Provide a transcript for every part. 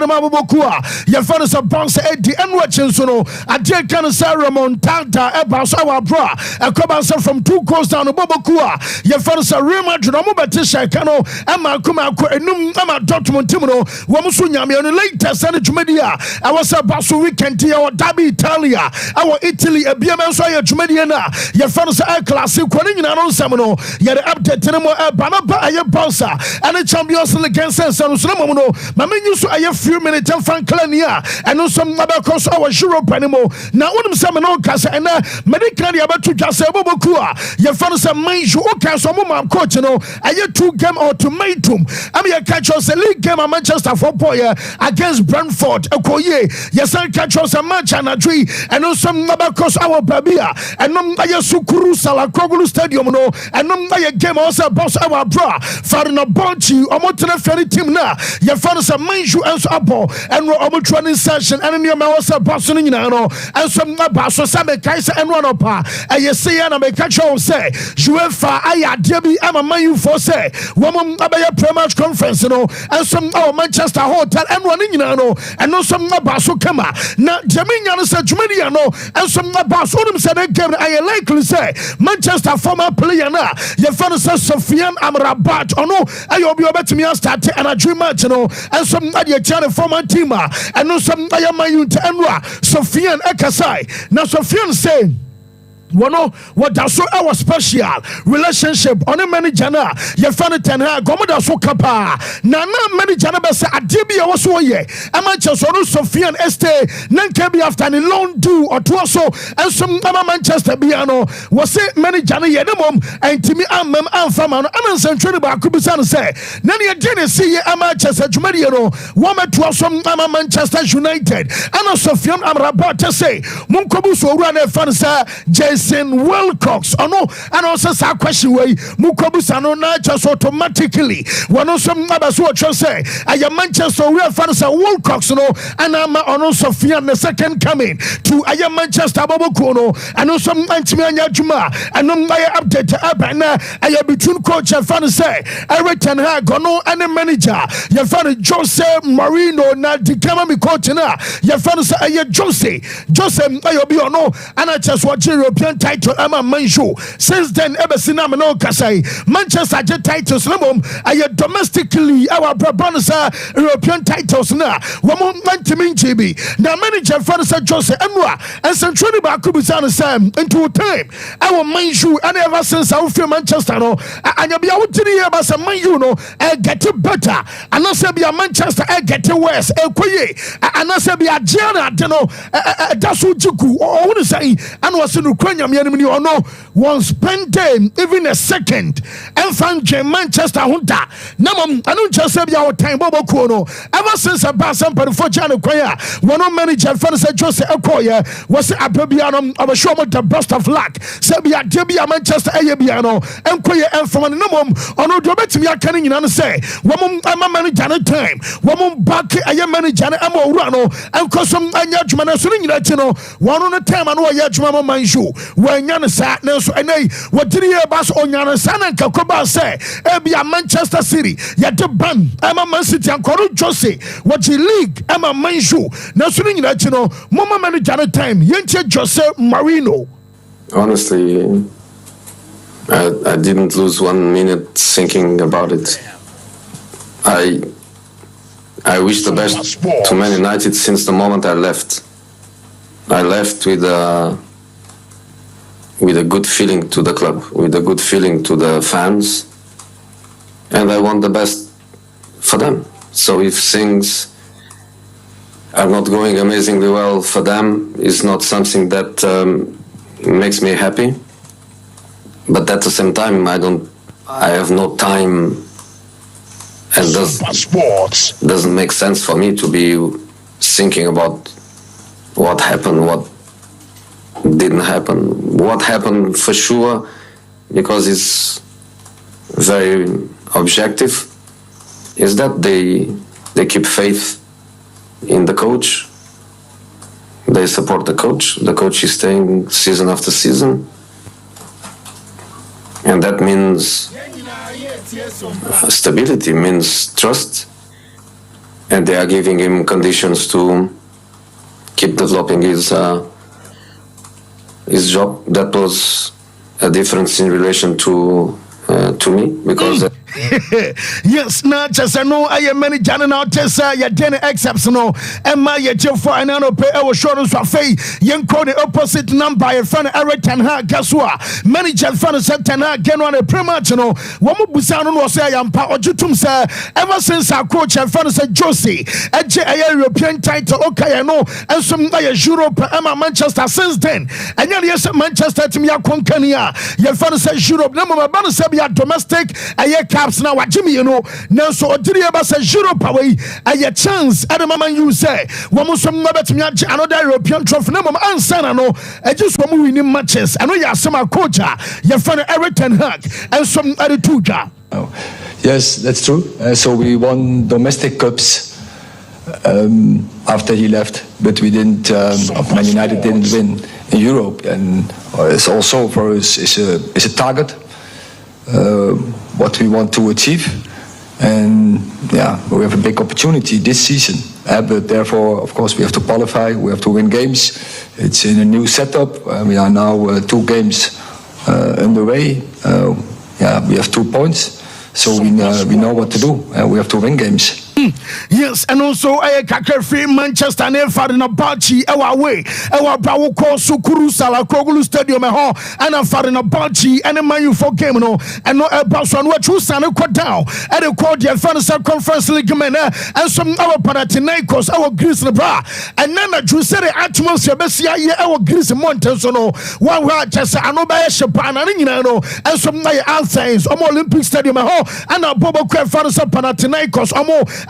Mabokua, your father's a bounce at the end watching sono. I take Cancer Remontada, a bounce our bra, a cobancer from 2 coast down to Bobokua, your father's a Rima Batisha Cano, and Malcoma, and Ama Dortmund Timono, Wamusunyami on the latest Senate Media. I was a Basu weekend to our Dabi Italia, our Italy, a BMSI Mediana, your father's a classic, Quanin and Samano, yet update Tenemo, Banaba, a bouncer, and a champions against Sanomono, Maminu, I few minutes and Franklania, and also Mabacos, our Europe anymore. Now, when I'm Casa and Medically about to just say Bobokua, your father's a major okay, so I'm coaching. I had 2 game ultimatum. I mean, I catch us a league game at Manchester football against Brentford, Okoye. Yes, I catch us a match and a tree, and also Mabacos, our Babia, and Nambaya Sukuru Sala Krogulu Stadium, and Nambaya game also boss our bra, Farina Bonchi, or Montana Ferry team now. Your father's a major Apple and we're training session and your mouse are passing in and some basso Sabe Kaiser and one up. And you see, and I make catch on say, UEFA, I debi, I'm a man you for say, woman about pre-match conference, and some Manchester hotel and running and no some basso come out. Now, Jaminian said, Juminiano, and some basso said, I likely say, Manchester former player now, your father says, Sofian Amrabat, or no, I'll be about to me start and a dream match, and some the former teamer and no some Ayamayun to Enra Sofian Ekasai. Now Sofian say what that's so our special relationship on a manager na your fan ten ha gomoda so kapa na manager na be say adebia wo so ye Manchester Sofian este nanka bi after the loan due or to so and some Manchester bia no was say manager na ye demom antimi amam amfama no anansantwe ba ku bisa no say na ne ye see ye Manchester Jumadi no wo meto so Manchester United and Sofian Amrabat say munkobu so owura na fan say Wilcox, oh no, and also a question way Mukobusano na just automatically. One also members who say, I am Manchester, we are fans of Wilcox, no, and I'm on Sofian the second coming to I am Manchester Bobokono, and also Manchimania Juma, and no my update up and I am between coach and fan say, I return her gono and a manager, your fan Jose Marino, not the Kamami coach na, your fan say, I am Jose, I be on no, and I just watch European title ama manju since then ever since no kasai Manchester titles no I domestically our bonus European titles na womo mantimi nchibi na manager for the Jose Emwa and century back to be sam into time our manju and ever since I feel Manchester no and you be out to the about some manju no get better and not say be a Manchester get worse ekoye and not say be a Gianna no that's what you I want to say and was in Ukraine or no one spend time even a second and find Manchester Hunter Namam I don't just say our time Bobo Kono ever since a Barca for Jano Koya one manager Fancy Jose Okoye was a Babiano of a show with the burst of luck Sabia Debia Manchester Ayabiano and Koya and from an number on no drop to me canning in say woman I'm a manager at time woman back a manager I'm a rano and cause some Yajman swing that one on a time and what Yajman Manju when Yana sat now so and what did you bus on Yana San and Kakoba say Ebia Manchester City yet the ban I'm a Man City and Koro Jose what you league I'm a Manju now swing that Mama manager at time Yenche Jose Marino. Honestly, I didn't lose 1 minute thinking about it. I wish the best to Man United since the moment I left. I left with a good feeling to the club, with a good feeling to the fans, and I want the best for them. So if things are not going amazingly well for them, it's not something that makes me happy. But at the same time, I have no time, and doesn't make sense for me to be thinking about what happened, what didn't happen. What happened for sure, because it's very objective, is that they keep faith in the coach. They support the coach. The coach is staying season after season. And that means stability, means trust. and they are giving him conditions to keep developing his job. That was a difference in relation to me, because yes, not just no. I am many Janina Tessa, ya den excepts no, and my Jeffo and Ano pay our shoulders for fay, young code the opposite number, a fan Eric and her Gasua, many Jelfan said Tana, again on a prematino, Wamu Busano was say, I am power Jutum, sir, ever since our coach and fan said Josie, a European title, okay, I know, and some Europe, Emma Manchester since then, and yes, Manchester to me, Konkania, your fan says Europe, number of Banasabia domestic, a caps now what Jimmy now so odiri eba say Europe away a chance at the moment you say woman some betimi age another European trophy na mama answer na no e just woman winning matches I know you are some coach your friend Eric Ten Hag and some other two yes, that's true. So we won domestic cups after he left, but we didn't Man United didn't win in Europe, and it's also for us is a target what we want to achieve, and yeah, we have a big opportunity this season, but therefore of course we have to qualify, we have to win games. It's in a new setup. We are now 2 games underway. Yeah, we have 2 points, so we know what to do. We have to win games. Yes, and also I can free Manchester and Farina Bachi our way. Our Bawo Sukuru Sala Kogulu Stadium and a Farina Bachi and a Manu for game no and no Barcelona what you stand down at the court the Fantasy Conference League men and some our Panathinaikos our Greece bra and then the Giuseppe atmosphere Bessia our Greece Mountains no one word just Anoba Shapan and some outside Olympic Stadium and a Bobo Fantasy Panathinaikos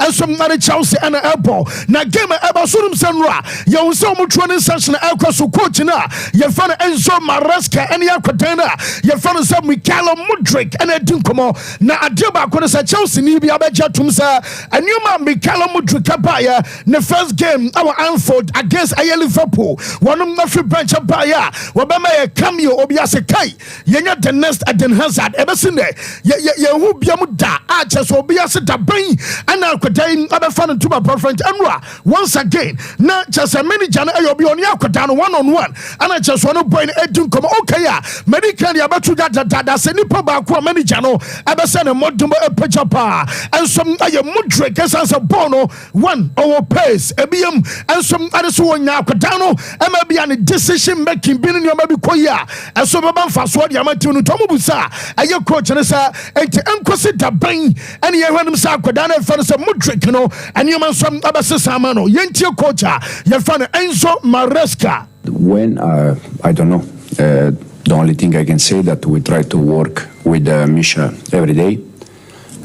and some other Chelsea and an apple. Now, game about Surum Sanra, you so much running session Elcos coachina, your father Enzo Maresca and Yakotana, your father said Mikhailo Mudrik and a Dunkomo. Now, a deal back when it's a Chelsea, Nibia Bejatumsa, and you man Mikhailo Mudrik Kapaya, the first game, our Anfield against Liverpool, one of the branch of Baya, Wabama a cameo Obiase Kai, Yenya the nest at Den Hazard, ever seen there, Yahu Biamuda, Archers will be a set up brain, and now other fan to my boyfriend Emra once again. Not just a many Jana be on Yakotan 1-on-1, and I just want to point a come okay. Medical Yabatu that's a nipper back many Jano, ever send a modum a pechapa, and some Mudrik as a bono, 1 our pace, a BM, and some other so on Yakotano, and maybe any decision making being in your maybe Koya, and so about fast what Yamatunu Tomobusa, and your coach and say, and to unconsider brain, and you have them Sakodana for some Mudrik, and you man some other Samano, Yentio Kocha, your friend Enzo Maresca. When I don't know, the only thing I can say that we try to work with Misha every day,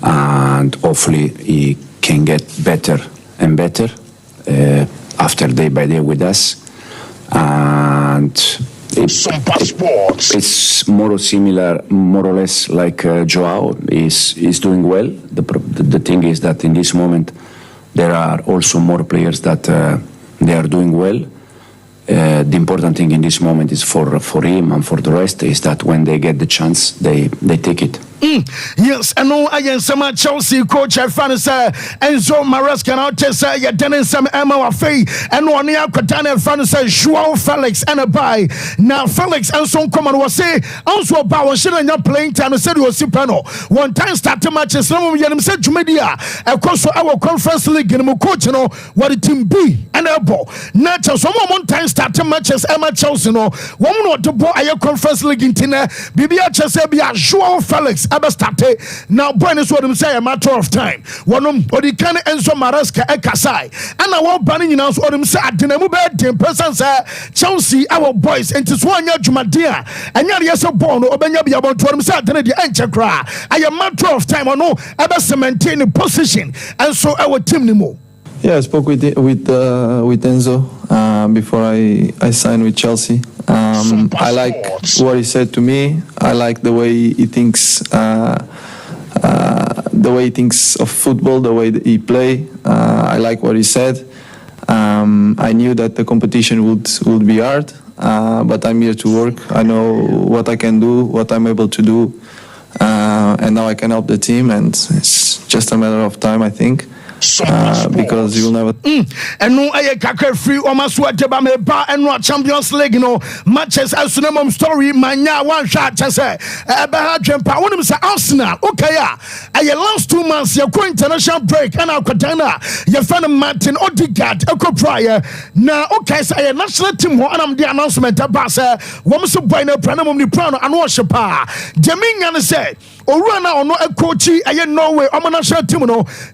and hopefully he can get better and better after day by day with us, and it's more or less like Joao is doing well. The thing is that in this moment there are also more players that they are doing well. The important thing in this moment is for him and for the rest is that when they get the chance, they take it. Yes, I know I am some Chelsea coach at Fantasy Enzo Maresca now to say you're done some Emma Wafay and one year Katana Fantasy Joao Felix and a buy. Now Felix and some common was say also about one shilling your playing time said was Sipano. One time started matches, some of them said to media across our conference league and coach what the team be and elbow. Not some one time started matches Emma Chelsea no one not to boy a conference league in Tina Bibia Chesebia Joao Felix started now. Boy, is what I'm saying. A matter of time. One or the can Enzo Maresca Ekasai, and I want banning you now. What I'm saying. Dinamo bed team presence Chelsea our boys and to one year Jumadia and yes a born or Benyabi about what I'm saying. The answer cry. I am matter of time. I know about maintaining position and so our team anymore. Yeah, I spoke with Enzo before I signed with Chelsea. I like what he said to me. I like the way he thinks, of football, the way that he play. I like what he said. I knew that the competition would be hard, but I'm here to work. I know what I can do, what I'm able to do, and now I can help the team. And it's just a matter of time, I think. because you will never. And no, I can't free or my sweat about me bar and not Champions League, matches as cinema story, my one shot, I say, I want to say Arsenal, okay, I last 2 months, your international break, and I'll Katana, your friend Martin Odegaard, Echo Prior. Now, okay, so I national team, and I'm the announcement about woman so by no pranum the prano and worship. Jamin say, Orana or no a coachy, I Norway, I'm a national team,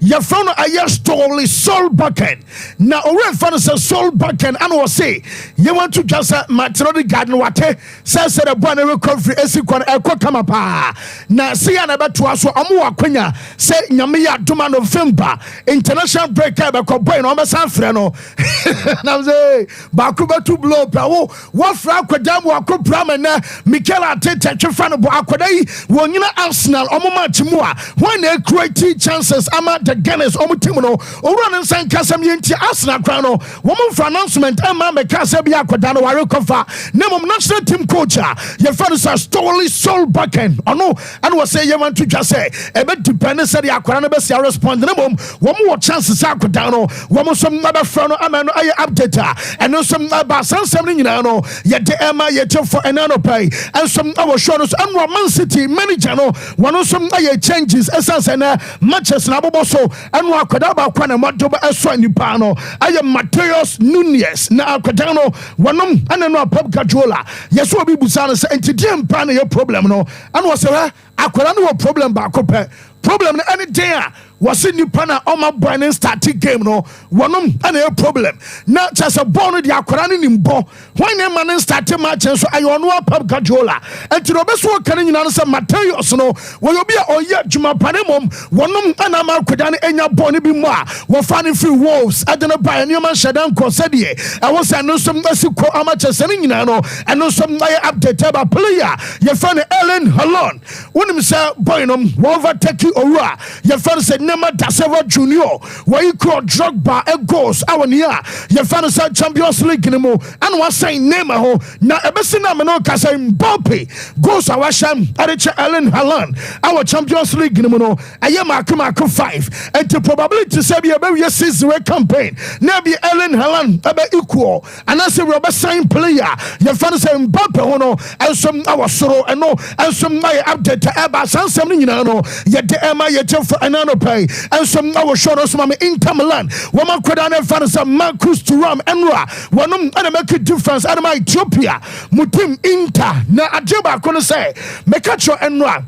your friend I stole Soul Bucken. Now, Oren fan says Soul Bucken, and was say, you want to just Martin Odegaard, what says a bonnet recovery, Esikon, Echo Kamapa. Now, see, I'm about to ask Amua Quenya, say Yamia Duman of Fimba, international break, I could buy no San Freno. Now, say, Bakuba to blow, what Frank Damu, Akupramana, Michaela Tete, Chifano Aquadai, when you Arsenal, Omoma Timua, when they create chances, I'm at the Guinness, Omutimono, or running San Casamenti, Arsenal Crano, woman for announcement, Emma Casabia Quadano, Arukofa, name of national team coach, your father's a story soul bucken, or no, and was say you want to just say, a bit dependent, said the Aquanabas, respond, one more chances, Aquadano, one more some other front, Amano, I update, and no some about something, yet the Emma, yet for an pay, and some our shoulders, and Man City, many channel, one of some changes, essence and matches, Naboso, and Wakadaba, Quanamotoba, Eswanipano, I am Mateos Nunez, na Aquadano, one and no Pep Cajola. Yes, what people say, and to them, plan your problem, no, and was a Aquadano problem back up. Problem any day was in Nipana on my brand starting game no one and a problem. Not just a bone the Aquarani in Bo. When a man started matches so I know Pep Cajola and to the best work can you answer materials no will you be or yet Juma Panimum one and I'm Aquadani and your bonny be more were finding free wolves at the Bayern Newman Shadan Cosedie. I was I know some Mexico amateur selling and know some update about player. You find Ellen Halon when him say Boynum overtake Ora, your father said Nema Daseva Junior, where you call drug bar a goals our near your father said Champions League in the mo and was saying Nema ho now a Bessina Manoka saying Boppy goes our sham at Ellen Halan our Champions League in the mono I am Akumako 5 and the probability to say be a very season campaign now be Ellen Halan about equal and as a rubber sign player your father saying Boppy hono and some our sorrow and no and some my update about something yet Emma yet for another pay and some our shoulders mama Inter Milan woman could have found some Marcus to Ram Enra one and make a difference out of my Ethiopia Mutim Inter na Ajaba couldn't say make a show Enra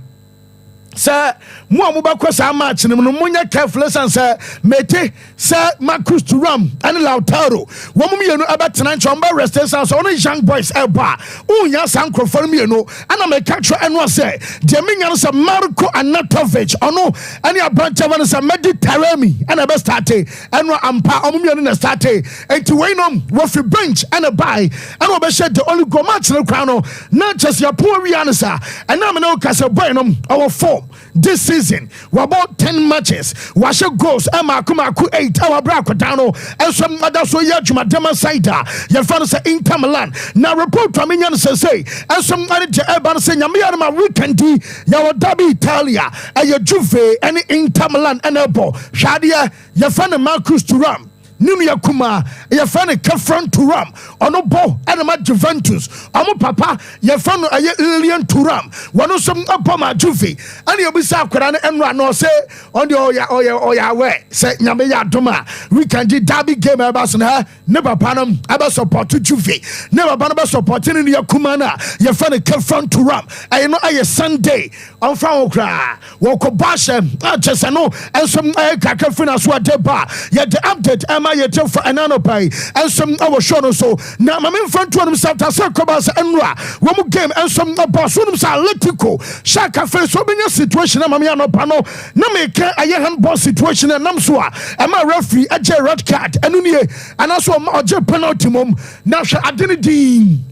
Sir, Muamuba Kwasa match, and Munya carefulness and Sir Mete, Sir Marcus to Ram and Lautaro. Woman, you know about tonight, Chamba Restance, only young boys, Elba, yes, uncle for me, and I'm a catcher and was say, Jeming as a Marco and Natovich, or no, and your branch of us a Mediterranean and a best state, and Ampa, in a state, and to wait on Woffy bench and a buy, and over shed the only go match in the crown, not just your poor Rianasa, and I'm no Castle Burnham, our form. This season, we're about 10 matches. Washer goes, Emma Kumaku 8, our Bracodano, and some other so Yajuma Demonstrator. Your father say Inter Milan. Now report from Indian say, and some other Eban say, Yamiama weekend, your Derby Italia, and your Juve, and Inter Milan, and Elbow. Shadia, your father Marcus to Ram. Numia Kuma, your friend Kefron Turam, Ono Bo, Anima Juventus, Amo Papa, your friend Alien Turam, one of some Apoma Juve, and you'll be Sakran and Rano say on the Oya way, say Namaya Doma, we can do Derby game about her, never Panam, about support to Juve, never Banaba supporting in your Kumana, your friend Kefron Turam, I know I Sunday on Frankra, Woko Bashem, just I know, and some Kakafina Swateba, yet the update, Emma. Yet for another pay and some our show so now my in front to himself to Sakobas and Ra one more game and some Bosunims Atletico Shaka face so many situation Mamiano Pano Nameka a handball situation and Namsua and my referee a red card and and also a penalty mum now I didn't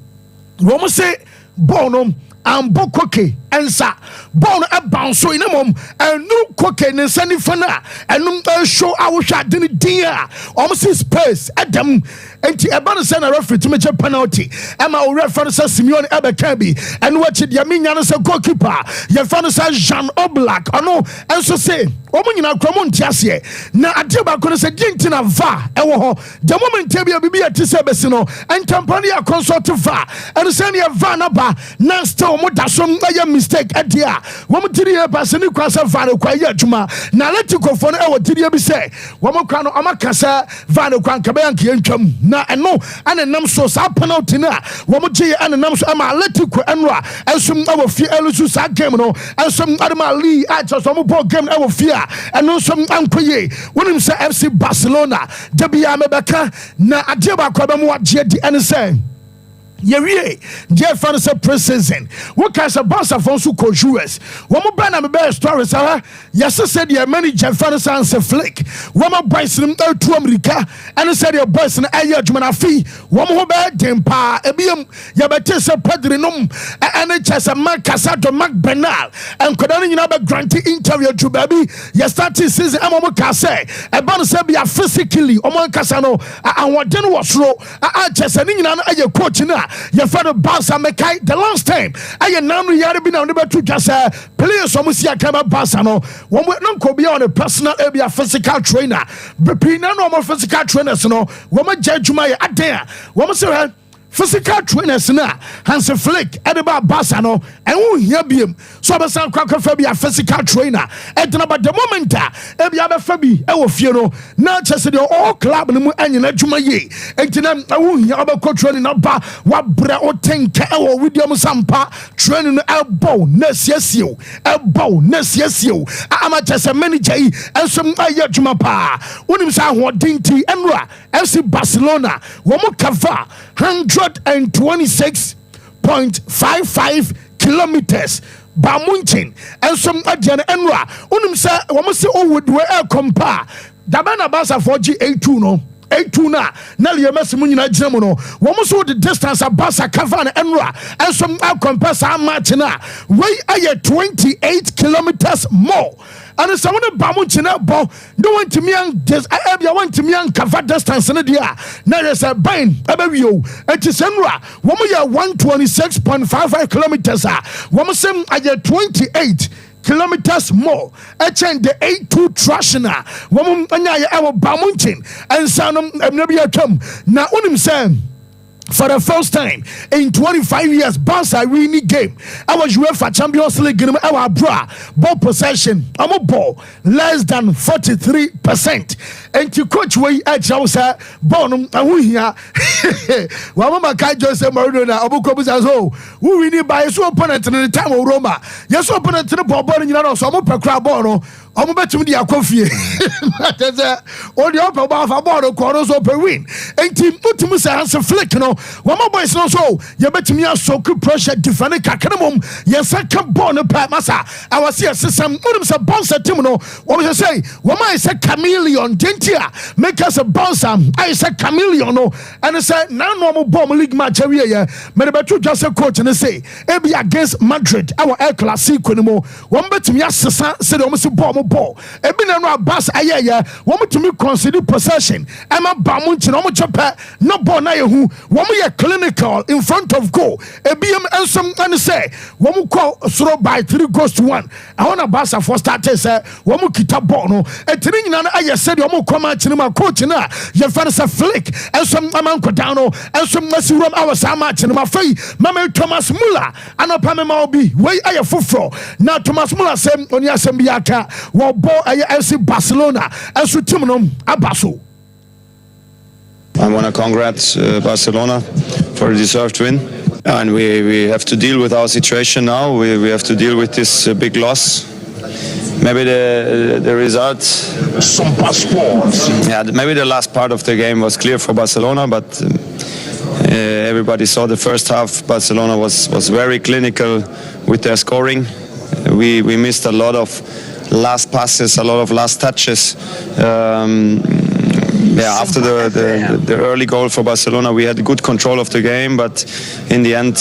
Roma say Bonum and Bokoke and Sa Bon a bounce so in a mum and no coke and Sunny Fana and no show our shot didn't dear almost his space at them and the Abana send a referee to make a penalty. And my reference Simeon Ebekabi and watch it Yamin as a goalkeeper. Your father says Jean Oblak or no and so say Omuna Cromon Tiasie, na Adiba Consa Gintina Va, Ewo, the moment Tabia Bibia Tisabesino, and Campania consort to Va, and Sania Vanaba, Nasto Motasum, a mistake at Dia, Womatiria Basani Kwasa Vano Kwayatuma, Naletico for our Tidia Bise, Womokano Amakasa, Vano Kwankabanki and Chum, na and no, and a namso Sapanotina, Womoji and a namso Amaletico Enra, and some our fear Elusus Agamino, and some Adamali at some game our fear. And no some unquay when him say FC Barcelona Debia Mebeka na Adiba Kwabamu Jedi and say Ye, dear fans of pre-season. What kinds of boss of Fonsu Cojues? One more banner, bear stories, yes, I said your manager, Hansi Flick. One more boys in to America, and I said your boys in Ayajman fee. One more bad tempa, Ebium, Yabatesa Padrinum, and HS and Mark Casato Mark Bernal, and Kodani Naba granting interview to baby. Yes, that is season Amokase, a Bonasabia physically, Oman Casano, and what then was raw. I just an Indian coach now. Your father Barca Mekai the last time. I am now been on the to just players from Masia Kama Basano. One would not be on a personal area physical trainer. But no more physical trainers, no. Woman judge my idea. Woman say physical trainers na Hansi Flick edeba Basano and who hear him so be san kwakwa fa bia physical trainer and about the moment e bia be fa bi e wo fie no na chese the all club no mu anyina dwuma ye entina who hear about training na ba wa bra o tenka e wo William Sompa training no elbow na siesio ama chese manager yi enso aye dwuma pa wonim sa hodinti enra FC Barcelona wo mu kava 126.55 kilometers Bamunchin and some Adjana Enra. Unum say, Wamasi would wear compare. Dabana Basa 4G82 no. 82 na Nelly Messimunina Gemono. Womoso the distance of Basa Cavana Enra and some compare Martina. Way a 28 kilometers more. And it's someone Bamuchina Bo, don't want to me and just I want to me and cover distance in the year. Now there's a Bayern, Abavio, and Tisenra, woman 126.55 kilometers. Woman sim I 28 kilometers more. I change the 82 trashina. Woman Anya our Bamunchin and Sanum Nabia Tum. Now unim Sam. For the first time in 25 years, Barca winning game. I was UEFA Champions League game. Our bra ball possession. I'm a ball less than 43%. And to coach way at Chausa Bonum and we here. Wamama Kai Jose Maradona Abuko who winning by his opponent in the time of Roma. Yes, opponent to the ball in Yano, so I'm up a crab bono. I'm bet to me a coffee. All the upper bar of a corners open win. And team Utimus Hansi Flick, no. One more boys no so. You bet me a so good pressure defending Kakanum. Yes, I can born a pat massa. I was here some Udums a bounce at Timono. What was I say? One I said chameleon, Gentia. Make us a bounce. I said chameleon, no. And I said, now normal bomb league match every year. Maybe just a coach and I say, be against Madrid, our El Clasico anymore. One bet me a said almost bomb. Ball. Ebi na no abas ayaya. Womo to me consider possession. Emma Bamunchi no mo chopa no ball na yehu. Womo ye clinical in front of goal. Ebi em some and say womo call throw by 3-1. I want abasa for starters say womo kita ball no. Etini nyina na aye said womo come out ma coach na ye Hansi Flick and some amanko down no and some masi rom our match ma fei mama Thomas Muller anopa me ma obi wey aye foforo na Thomas Muller sem oni asem biaka wo ball FC Barcelona and so team no abaso. I want to congratulate Barcelona for a deserved win, and we have to deal with our situation now. We have to deal with this big loss. Maybe the result. Sompa Sports. Yeah, maybe the last part of the game was clear for Barcelona, but everybody saw the first half. Barcelona was very clinical with their scoring. We missed a lot of last passes, a lot of last touches. After the early goal for Barcelona, we had good control of the game, but in the end,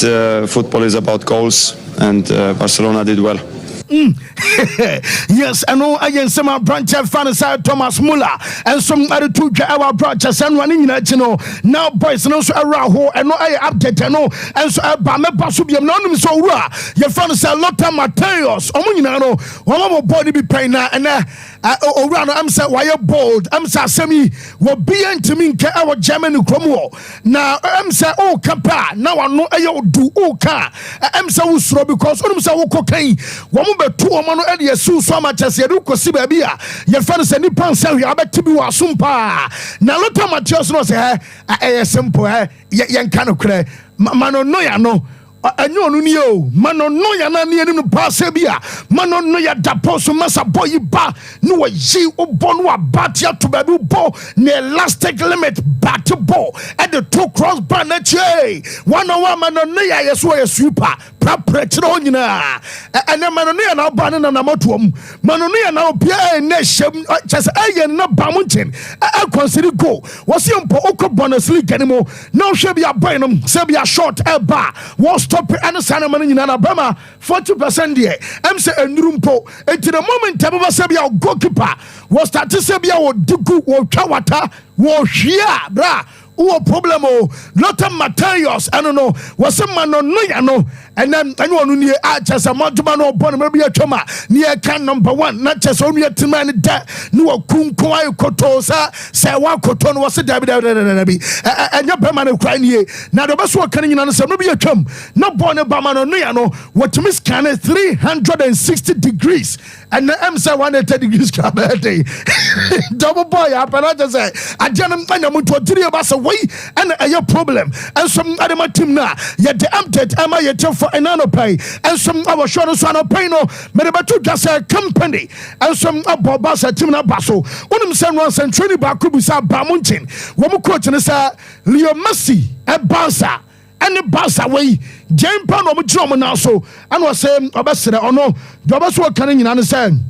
football is about goals, and Barcelona did well. Yes, I know I am some branch of fans Thomas Muller and some other two our branches and running in now boys no so around and no I update no and so Bame Basubium no so your fans Lotta Mateos Omunino one more body be paying and Orano am say why bold am say asemi wo bia ntimi nka e wo Germany kromo na am say o kapa na wano ayo du o ka am say wo suro because onum say wo kokan wo mo betu o mo no e de yesu so ma chese de kosi ba bia ye fa no say ni pan say wi abetibi wa Sompa na Lothar Matthäus no say simple ye nka no kre mano no ya no anyo no ni o mano no ya na ni no pass bia mano no ya daposo masa boy ba no wa yi obo no abatia to ba bo na elastic limit bat ball at the two cross bar na che one on one mano no ya yeso ya super prapre no nyina ene mano no ya na ba na na motom mano no ya na obia na hyem chese ayen na ba munchen consider go was yempo okọ bonus league animo na hwe bia boy no se bia short e ba stop and sana man nyina na bama 40% there am say enurumpo enti the moment tababa say bia goalkeeper was start to say bia wo digu wo twawata wo hwia bra wo problem o Lothar Matthäus I don't know was man no ya no and then anyone ni a chesa moduma no born maybe a choma near can number 1 not just only a timani da no kunko ay kotosa say wa koton was dabi and your permanent crying here now the best work can you know maybe a chum not born a bamano no ya no what to miss can 360 degrees and the MC 180 degrees double boy apana say I janam to 3 of us away and a problem and some other team na yet the empted am I for another pay and some our short son of pay no medabatu just a company and some about Barca team na baso unum sen once and training back could be sa bamunchin womu coach and sa Leo Messi at Barca and the Barca way Jane Pan of German also and was saying obesity or no the best work can you understand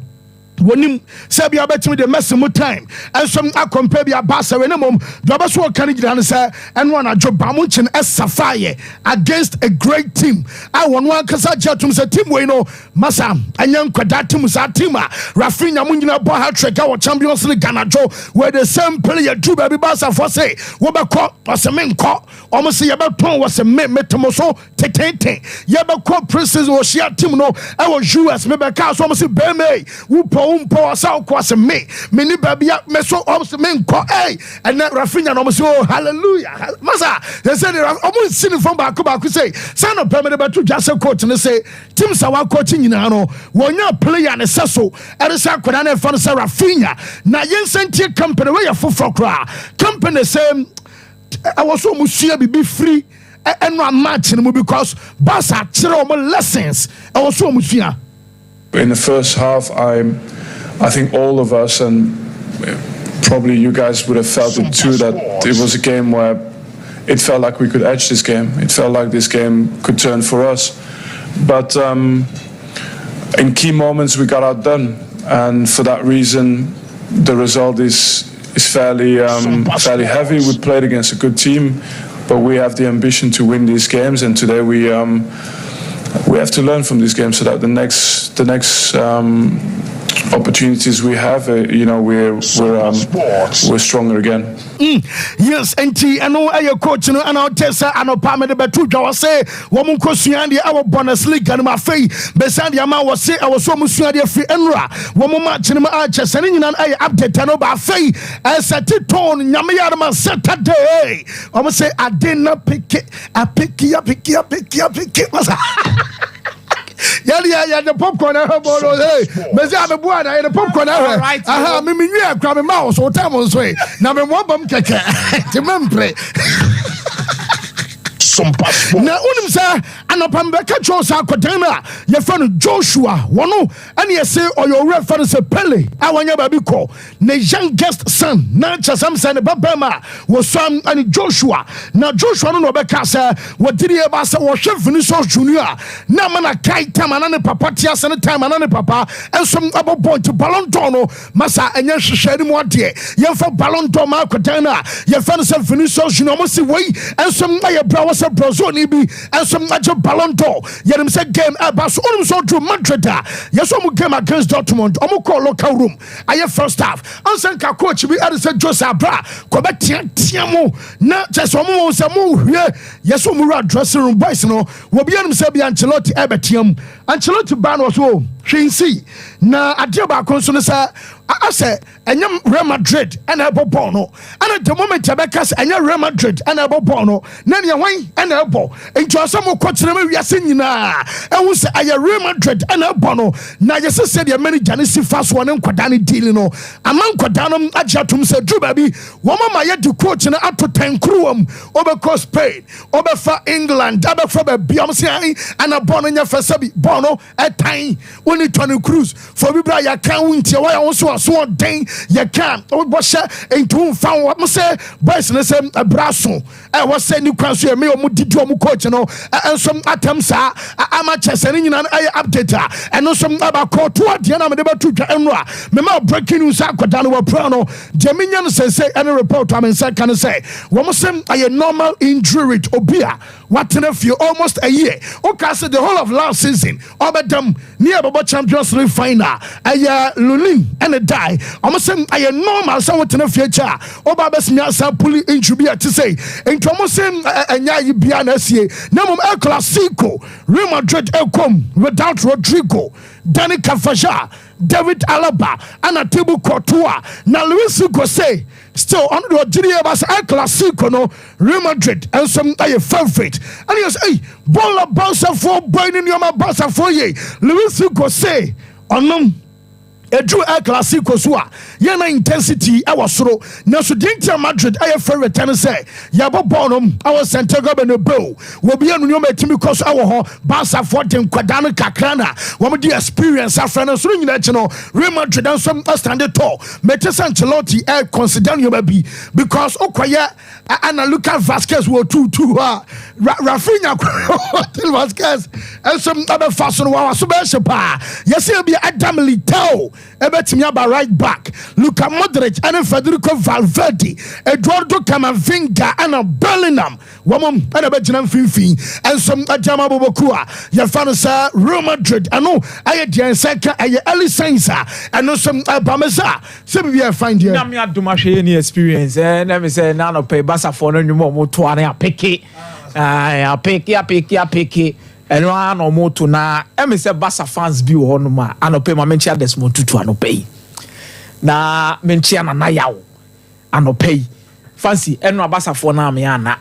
wonim say bia betimi de mesimo time and some compare bia Barca we nemom do abaso kan gida say and one adwo bamunchin esafaye against a great team I won one kasa jatum say team we no masa anyan kwada team sa team a Rafinha munyina bo hat-trick our Champions League ganajo where the same player do baby Barca for say wo be ko osemen ko omo say ye be ton was me metomoso tetete ye be ko princess wo share team no I was US me be ka so omo say be me wo umpo asa kwase me ni babia me so me nko and Rafinha no say oh hallelujah masa they say omo sin from back say son of permanent but to just coach and say team sa wa coach nyina no wonya player ne seso e say akoda na fa no say Rafinha na yensentie company we ya foforo kra company say I was so musia be free and no match because Barca chiro mo lessons I was so musia. In the first half, I think all of us, and probably you guys would have felt it too, that it was a game where it felt like we could edge this game. It felt like this game could turn for us. But in key moments, we got outdone. And for that reason, the result is fairly heavy. We played against a good team, but we have the ambition to win these games. And today we have to learn from these games so that the next opportunities we have, we're stronger again. Yes, and I know your coach, and I'll tell you, I know Pamela Betuja was say, woman Kosiandi, our bonus league, and my fee, Besandi Ama was say, I was so much free Enra, woman match in my arches, and in an eye update, and over fee, as a tone, Yamayama Saturday. I must say, I did not pick it, I pick it. Yeah, the popcorn I have all day. Masia, the boy, I had a popcorn. I have me grab a mouse or time on way. Now, I'm one bum keke. Remember. Na unim say anopambeka chosa kodena ye friend Joshua wono and ye say or your reference Pele awanya baby ko na youngest son na chasam say ne babama was son and Joshua na Joshua no beka say wodiri e ba say wo hwe Vinicius Junior na mana kai time na ne papa tia say time na ne papa ensom abobon to Ballon d'Or no masa enya hwehwe ni mo de ye fa Ballon d'Or ma kodena ye friend say Vinicius Junior mo si wey ensom aye bra was Brazil ni bi and some match Ballon d'Or yedem say game about so onum so to Madrid yes some game against Dortmund omo call local room aye first half ansan ka coach bi ade say Jose Bra ko betia mo na just omo say mo hwe yes omo ra dressing room boys no wo bi anum say bi Ancelotti e betiam Ancelotti ban was so hwensi na ade ba kon so no say I say enyam Real Madrid and ebo ball no and the moment Rebecca say enyam Real Madrid and ebo ball no na ne wan and ebo into asam kwotire ma wiase nyina e wo say aye Real Madrid and ebo no na ye say the manager ne si fast one nkwada ne deal no aman kwada no agiatum say dru ba bi wo mama ye di coach na ato tankruwam obeko Spain obefa England obefa ba biam say and ebo no nya fasa bi ball no etan woni Tony Cruz for bi bra ya kan wuntie wa ya so den ye can bo sha entum fan what say boys ne say abraso what say ni kwan so me o mu didi o mu coach no ensom atam sa amache se ni nyina ay update eno som abako to ade na me de batu twa eno a me ma breaking news akoda no pro no jeminya no say any report am say can say wo mo say ay normal injury rate obia what na few almost a year okay say the whole of last season obedam near Bobo Champions League final ay Lulin and die almost say I normal so what in the future oba besnya sampuli injury to say into almost say anya yi bia na sie na mom El Clasico Real Madrid come without Rodrigo, Dani Carvajal, David Alaba and Atibu Courtois na Luis Gose still on the Nigeria bas El Clasico no Real Madrid and some a favorite and he say hey bola bouncer for boy in your bouncer for ye Luis Gose on Edru El Clasico so yana intensity I was soro na so Dintia Madrid I favorite and say yabo bonum our Santiago Bernabeu will be anu metimi cause our ho Barca for dem kwadano kakrana wo the experience afra so nyina no Real Madrid and some stand tall Metes Ancelotti consider you be because okoya ana Lucas Vasquez wo 2-2 Rafinha Vasquez and some other fashion wa so be shepa yes e be Adam Militao ebetimi aba right back Luka Modric and Federico Valverde Eduardo Camavinga and Bellingham womom and ebegina mfimfin and some ajama bobokua ya fanasa Real Madrid ano aye dian seka aye Elisensa and some Bameza se bi find here na me aduma hwe ni experience na me say na no pay Barca for no nyumo mo to ana apeke apeke eno ano moto na me say Barca fans bi wo no ma anope ma menchia Desmond Tutu anope na menchia na yawo anope fancy eno Barca for na me ana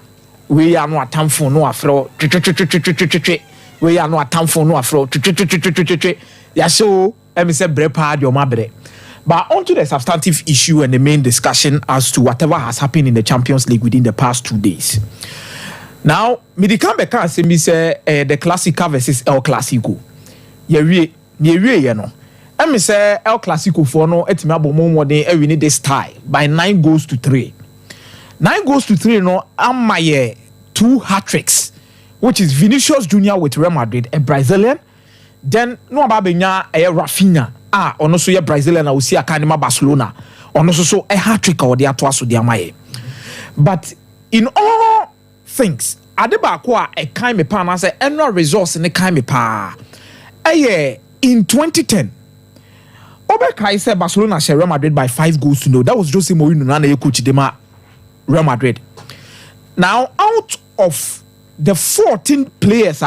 we ya no atamfo no afro twetwetwetwetwetwe we ya no atamfo no afro twetwetwetwetwe ya so me say brepa de o ma bre. But on to the substantive issue and the main discussion as to whatever has happened in the Champions League within the past 2 days. Now, Midikam can say me say the Clasica versus El Clasico. Ye no. And me say El Clasico for no etimi abomo modern we need this tie by 9 goals to 3. 9 goals to 3 no am my 2 hat-tricks, which is Vinicius Junior with Real Madrid, a Brazilian. Then no ababenya a Rafinha ono so ye Brazilian na usi akanima Barcelona. Ono so a hat-trick or the atwaso di amaye. But in all things adeba ko a kan me pa na say eno resource ne kan me pa in 2010 Obekai said Barcelona share Real Madrid by 5 goals to 0. That was Jose Mourinho na na coach dema Real Madrid. Now out of the 14 players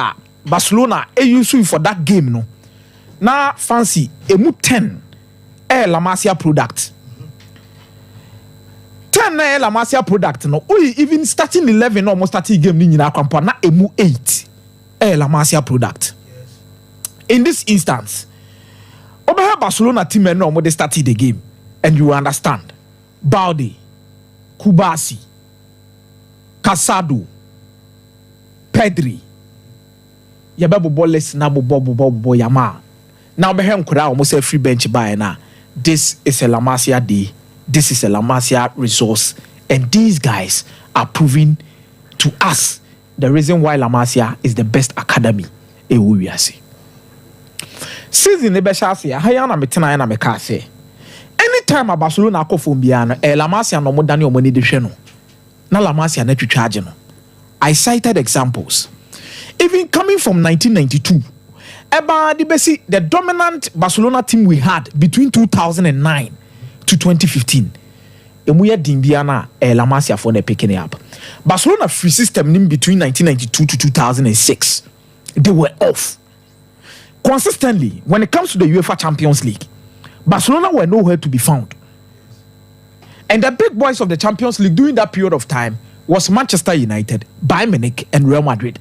Barcelona used for that game no na fancy emu 10 La Masia product 10 La Masia product no even starting 11 almost starting game ni nyina kwampa na emu 8 La Masia product. Yes. In this instance over Barcelona team no mo they started the game and you understand Balde, Kubasi, Casado, Pedri yababo boles na bobo yama now behem kura almost a free bench by na. This is a La Masia day. This is a La Masia resource, and these guys are proving to us the reason why La Masia is the best academy in Uriasi. Season the best I na metena na meka say anytime a Barcelona ko from biano La Masia no mo dani o money de hwe no na La Masia na twitwaje no. I cited examples even coming from 1992 the dominant Barcelona team we had between 2009 to 2015 emuya dimbiana La Masia for the picking up. Barcelona free system in between 1992 to 2006 they were off consistently when it comes to the UEFA Champions League. Barcelona were nowhere to be found. And the big boys of the Champions League during that period of time was Manchester United, Bayern Munich, and Real Madrid.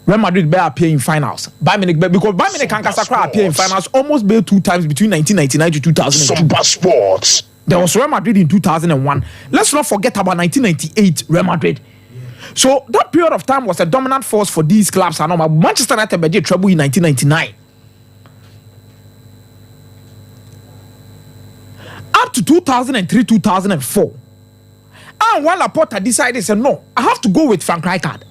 Real Madrid better appear in finals. Bayern Munich, because Bayern Munich and Casacra appear in finals almost 2 times between 1999 to 2002. Sompa Sports. There was Real Madrid in 2001. Let's not forget about 1998 Real Madrid. So that period of time was a dominant force for these clubs. I know Manchester United made trouble in 1999. Up to 2003, 2004. And while Laporta decided, said, no, I have to go with Frank Rijkaard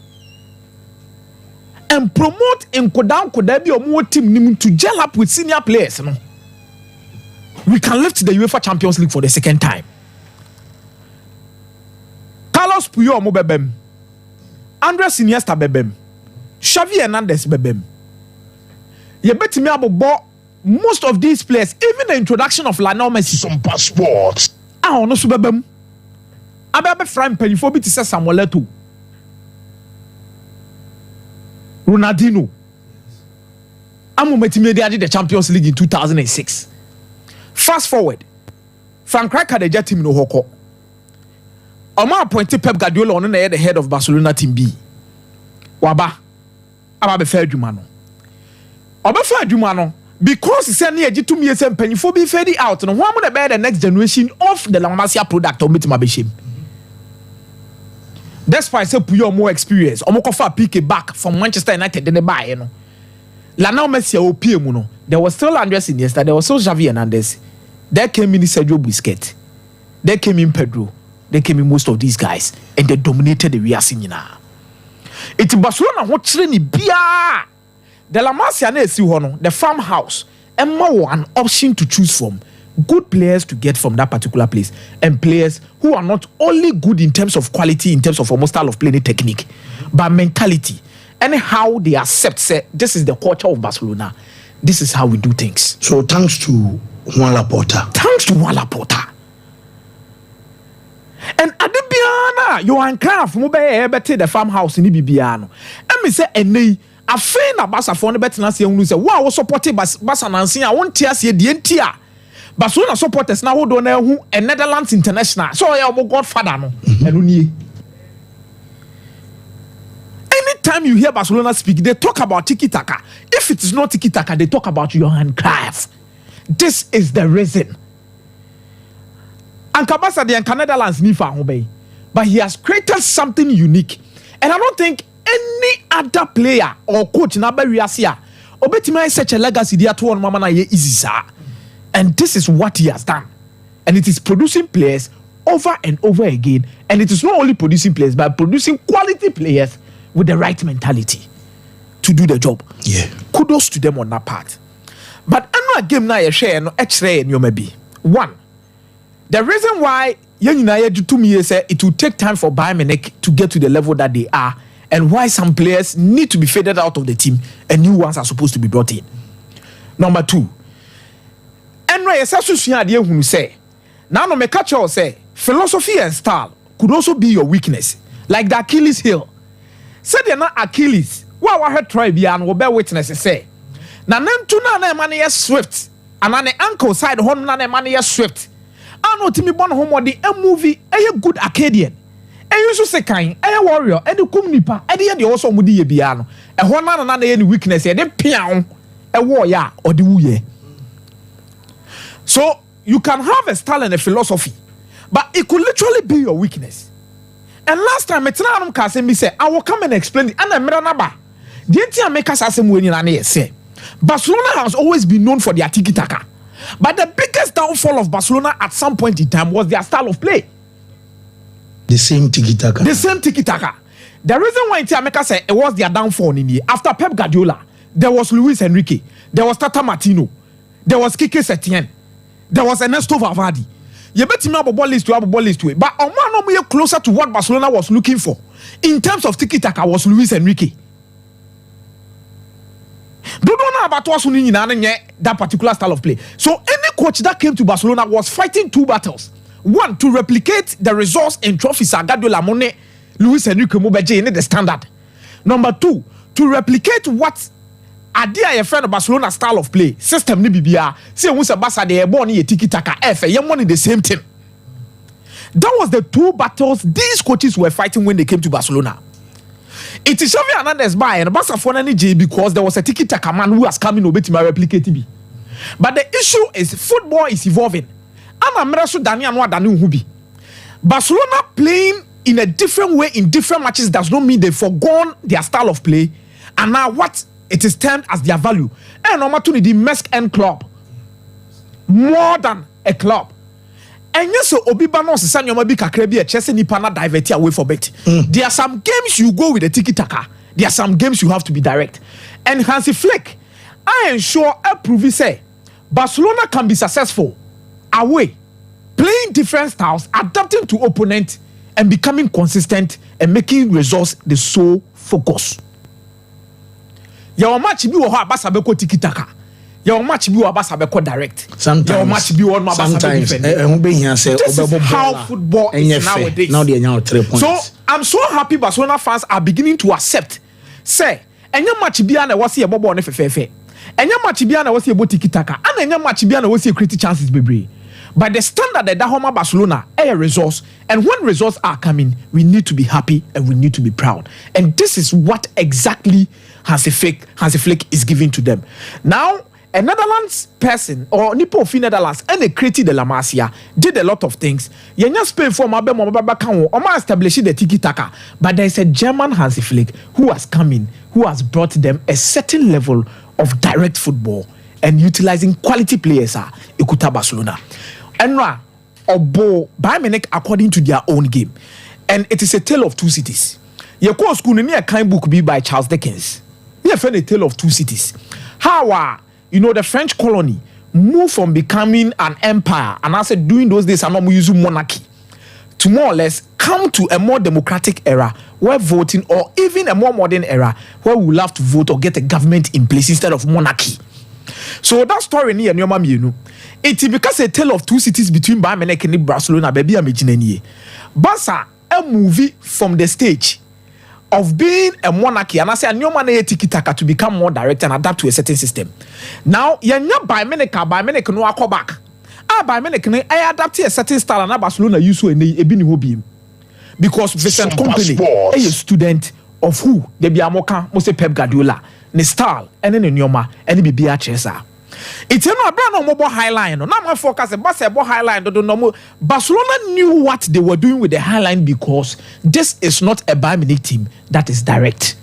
and promote Nkoda or more team to gel up with senior players. You know? We can lift the UEFA Champions League for the second time. Carlos Puyol mo bebem, Andres Iniesta bebem, Xavi Hernandez bebem. You bet me about most of these players, even the introduction of Lionel Messi. Sompa Sports. Ah, no so bebem. Abe Frank Penifo bi to say Samuel Eto'o. Ronaldinho. Amu metime dey the Champions League in 2006. Fast forward, Frank Rijkaard the jet team no hoko. Oma appointed Pep Guardiola on the head of Barcelona team B. Waba, aba be fair adwuma no. Oba fair adwuma no because he said near to me sem penifo be fed out no one the the next generation of the Masia product or metima be shame. Despite say Puyol more experience, omo kofa PK back from Manchester United in the buy, you know. Lionel Messi o PM no. There was still Andres Iniesta, there was still Xavi Hernandez. There came in Sergio Busquets. There came in Pedro. There came in most of these guys, and they dominated the Riasi now. It's Barcelona what training bia. The La Masia na esi ho no, the farmhouse, and more an option to choose from. Good players to get from that particular place, and players who are not only good in terms of quality, in terms of almost style of playing technique, but mentality and how they accept. Say this is the culture of Barcelona. This is how we do things. So thanks to Juan Laporta. Thanks to Juan Laporta. And Adebiana, Johan Cruyff, mo be better the farmhouse in Ibibiano. And me say ene afen na Barca for no better na say unu say wa wo support Barca Nancy I won't tear say die ntia. Barcelona supporters na hold on hu a Netherlands international. So ya obo godfather no. Enu nie. Anytime you hear Barcelona speak, they talk about tiki-taka. If it is not tiki-taka, they talk about Johan Cruyff. This is the reason. And Kabasa the Netherlands ni fa ho but he has created something unique. And I don't think any other player or coach na ba wiase a obetimi such a legacy dia to on mama na ye easy sir. And this is what he has done. And it is producing players over and over again. And it is not only producing players, but producing quality players with the right mentality to do the job. Yeah. Kudos to them on that part. But another game now you share no X-ray and you may be. One, the reason why to me is it will take time for Bayern Munich to get to the level that they are, and why some players need to be faded out of the team and new ones are supposed to be brought in. Number two, and why say now no me catch you say philosophy and style could also be your weakness, like the Achilles heel. Said they're not Achilles. What her try be and will bear witness say. Na nem tu na money swift, and on the ankle side hon na money swift. I know Timmy Bon Homo the movie a good Acadian. And you should say kind, a warrior, and the kumnipa, and the end also mudi biano. A one man and any weakness, and then pion a warrior or the wooye. So you can have a style and a philosophy, but it could literally be your weakness. And last time Metanam Kasem me say, I will come and explain it. And I'm Ranaba. The entire makers as a say Barcelona has always been known for their tiki-taka. But the biggest downfall of Barcelona at some point in time was their style of play. The same tiki-taka. The same tiki-taka. The reason why Inter said it was their downfall in here, after Pep Guardiola, there was Luis Enrique, there was Tata Martino, there was Kike Setien, there was Ernesto Valverde. You bet me about ball list to have a ball list to it. But Omar closer to what Barcelona was looking for in terms of tiki-taka was Luis Enrique. Don't know about what's in that particular style of play. So any coach that came to Barcelona was fighting two battles. One, to replicate the results and trophies Guardiola Mone, Luis Enrique Mobeje in the standard. Number two, to replicate what idea your friend Barcelona style of play system ni bibia say who say Barca dey born ye tiki taka ye money the same thing. That was the two battles these coaches were fighting when they came to Barcelona. It is Xavi Hernandez by and Barca for any J because there was a tiki taka man who has come in to replicate it. But the issue is football is evolving. And I'm so Daniel Danu Hubi. Barcelona playing in a different way in different matches does not mean they've forgone their style of play and now what it is termed as their value. And opportunity Mesk and club more than a club. And yes, so Obiba no se sanyo mabi kakra bi a chese nipa na divert away for bet. There are some games you go with the tiki taka. There are some games you have to be direct. And Hansi Flick, I am sure I prove say Barcelona can be successful away, playing different styles, adapting to opponent, and becoming consistent and making results the sole focus. Your match be wa Barca be ko tiki taka. Your match be wa Barca be ko direct. Sometimes your match be one Barca be defend. This is how football is nowadays. Now they are 3 points. So I'm so happy Barcelona fans are beginning to accept. Say, any match be na wasi ebobo on fefefe. Any match be na wasi ebo tiki taka. And any match be na wasi create chances bebre. But the standard that Homa Barcelona are results, and when results are coming, we need to be happy and we need to be proud. And this is what exactly Hansi Flick is giving to them. Now, a Netherlands person or Nipo of Netherlands and they created the La Masia did a lot of things. Yenya Spain for Mabe Mababa Oma established the tiki taka, but there is a German Hansi Flick who has come in, who has brought them a certain level of direct football and utilizing quality players. Ikuta Barcelona. And now, Obo Bayern Munich according to their own game, and it is a tale of two cities. Your course school near a kind book be by Charles Dickens. We have a tale of two cities. How the French colony moved from becoming an empire, and I said during those days, I'm not using monarchy, to more or less come to a more democratic era where voting, or even a more modern era where we will have to vote or get a government in place instead of monarchy. So that story near your mom, it because a tale of two cities between Bayern Munich and Barcelona, baby, I'm a Barca, a movie from the stage of being a monarchy, and I say a new man tiki taka to become more direct and adapt to a certain system. Now, you're not Bayern Munich no akọ back. Bayern Munich I adapt to a certain style and Barcelona use to a bini hobby. Because Vincent Kompany is a student of who? They be Amoka, Mose Pep Guardiola, ne style, and then Nyoma, and be Chesa. It's a brand mobile highline. No, now my focus about highline. Barcelona knew what they were doing with the highline because this is not a Bayern Munich team that is direct.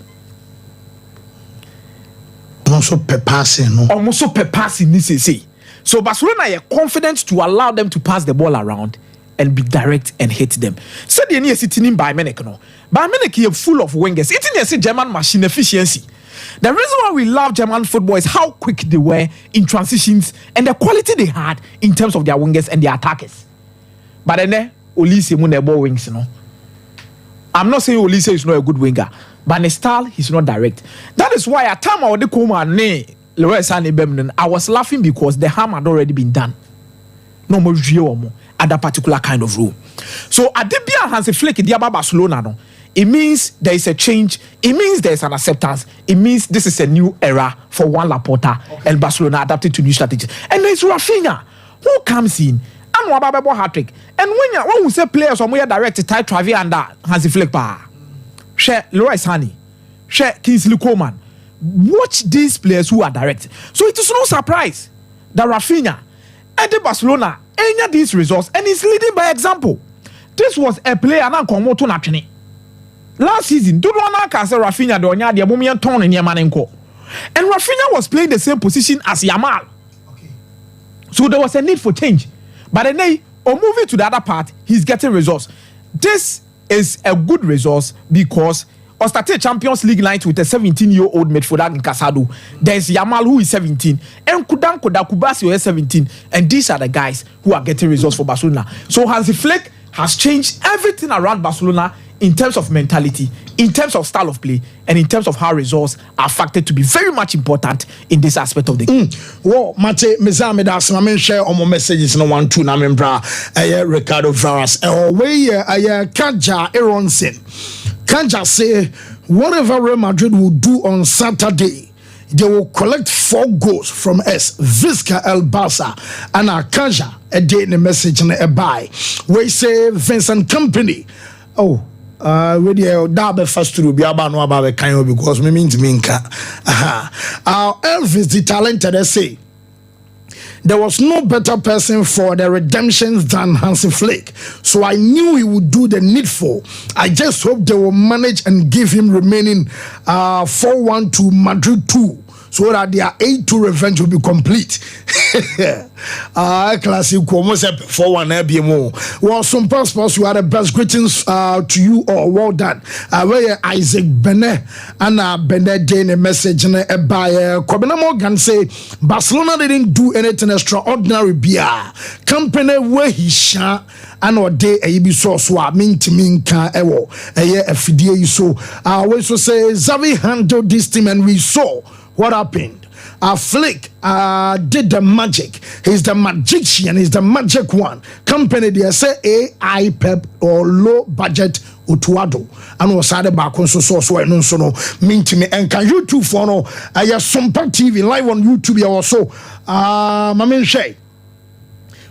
Also per passing, no. Almost per passing, this is. So Barcelona are confident to allow them to pass the ball around and be direct and hit them. So they need sitting in Bayern Munich, no. Bayern Munich is full of wingers. It's a German machine efficiency. The reason why we love German football is how quick they were in transitions and the quality they had in terms of their wingers and their attackers. But then, Olise Munebo wings, you know. I'm not saying Olise is not a good winger, but in style, he's not direct. That is why at time I was laughing because the harm had already been done. No more at that particular kind of rule. So at the Bia Hansi Flick, Diaba Barcelona, no. It means there is a change. It means there is an acceptance. It means this is a new era for Juan Laporta and Barcelona adapted to new strategies. And there's Rafinha who comes in and Wababa hat-trick. And when we say players or more direct type Travi and Hansi Flick, share Leroy Sané, share Kingsley Coman. Watch these players who are direct. So it is no surprise that Rafinha and Barcelona any these results and is leading by example. This was a player and Komoto Natini. Last season, Dudwana can say Rafinha Donya, the Mumian Ton in Yamanenko. And Rafinha was playing the same position as Yamal. Okay. So there was a need for change. But then, or moving to the other part, he's getting results. This is a good result because or started Champions League night with a 17-year-old midfielder in Casado. There's Yamal who is 17, and Kudan Kubasi is 17, and these are the guys who are getting results for Barcelona. So Hansi Flick has changed everything around Barcelona in terms of mentality, in terms of style of play, and in terms of how results are factored to be very much important in this aspect of the game. Well, Mate Mizame das na men share on my messages no 1-2 na men bra Ricardo Varas. Kanja Aronson. Kanja say whatever Real Madrid will do on Saturday, they will collect 4 goals from us. Visca El Barca and Arcanja a day in the message in a buy. We say Vincent Company. Oh, really, that be first to be about no about kind because me means minka. Elvis the talented say there was no better person for the redemptions than Hansi Flick, so I knew he would do the needful. I just hope they will manage and give him remaining 4-1 to Madrid 2. So that their 8-2 revenge will be complete. Classic almost 4-1 BMO. Well, some passports, you are the best. Greetings to you all. Well done. Where Isaac Bene and Bene Jane a message by Kobina Morgan say Barcelona didn't do anything extraordinary. Beer company where he shot and or day a be so swap minti minka ewo a year FDA so I also say Xavi handled this team and we saw what happened. Flick did the magic. He's the magician. He's the magic one. Company they say AI pep or low budget utuado. And was added back on so no so no mean to me. And can YouTube follow? I have Sompa TV live on YouTube also. Mamin Shay.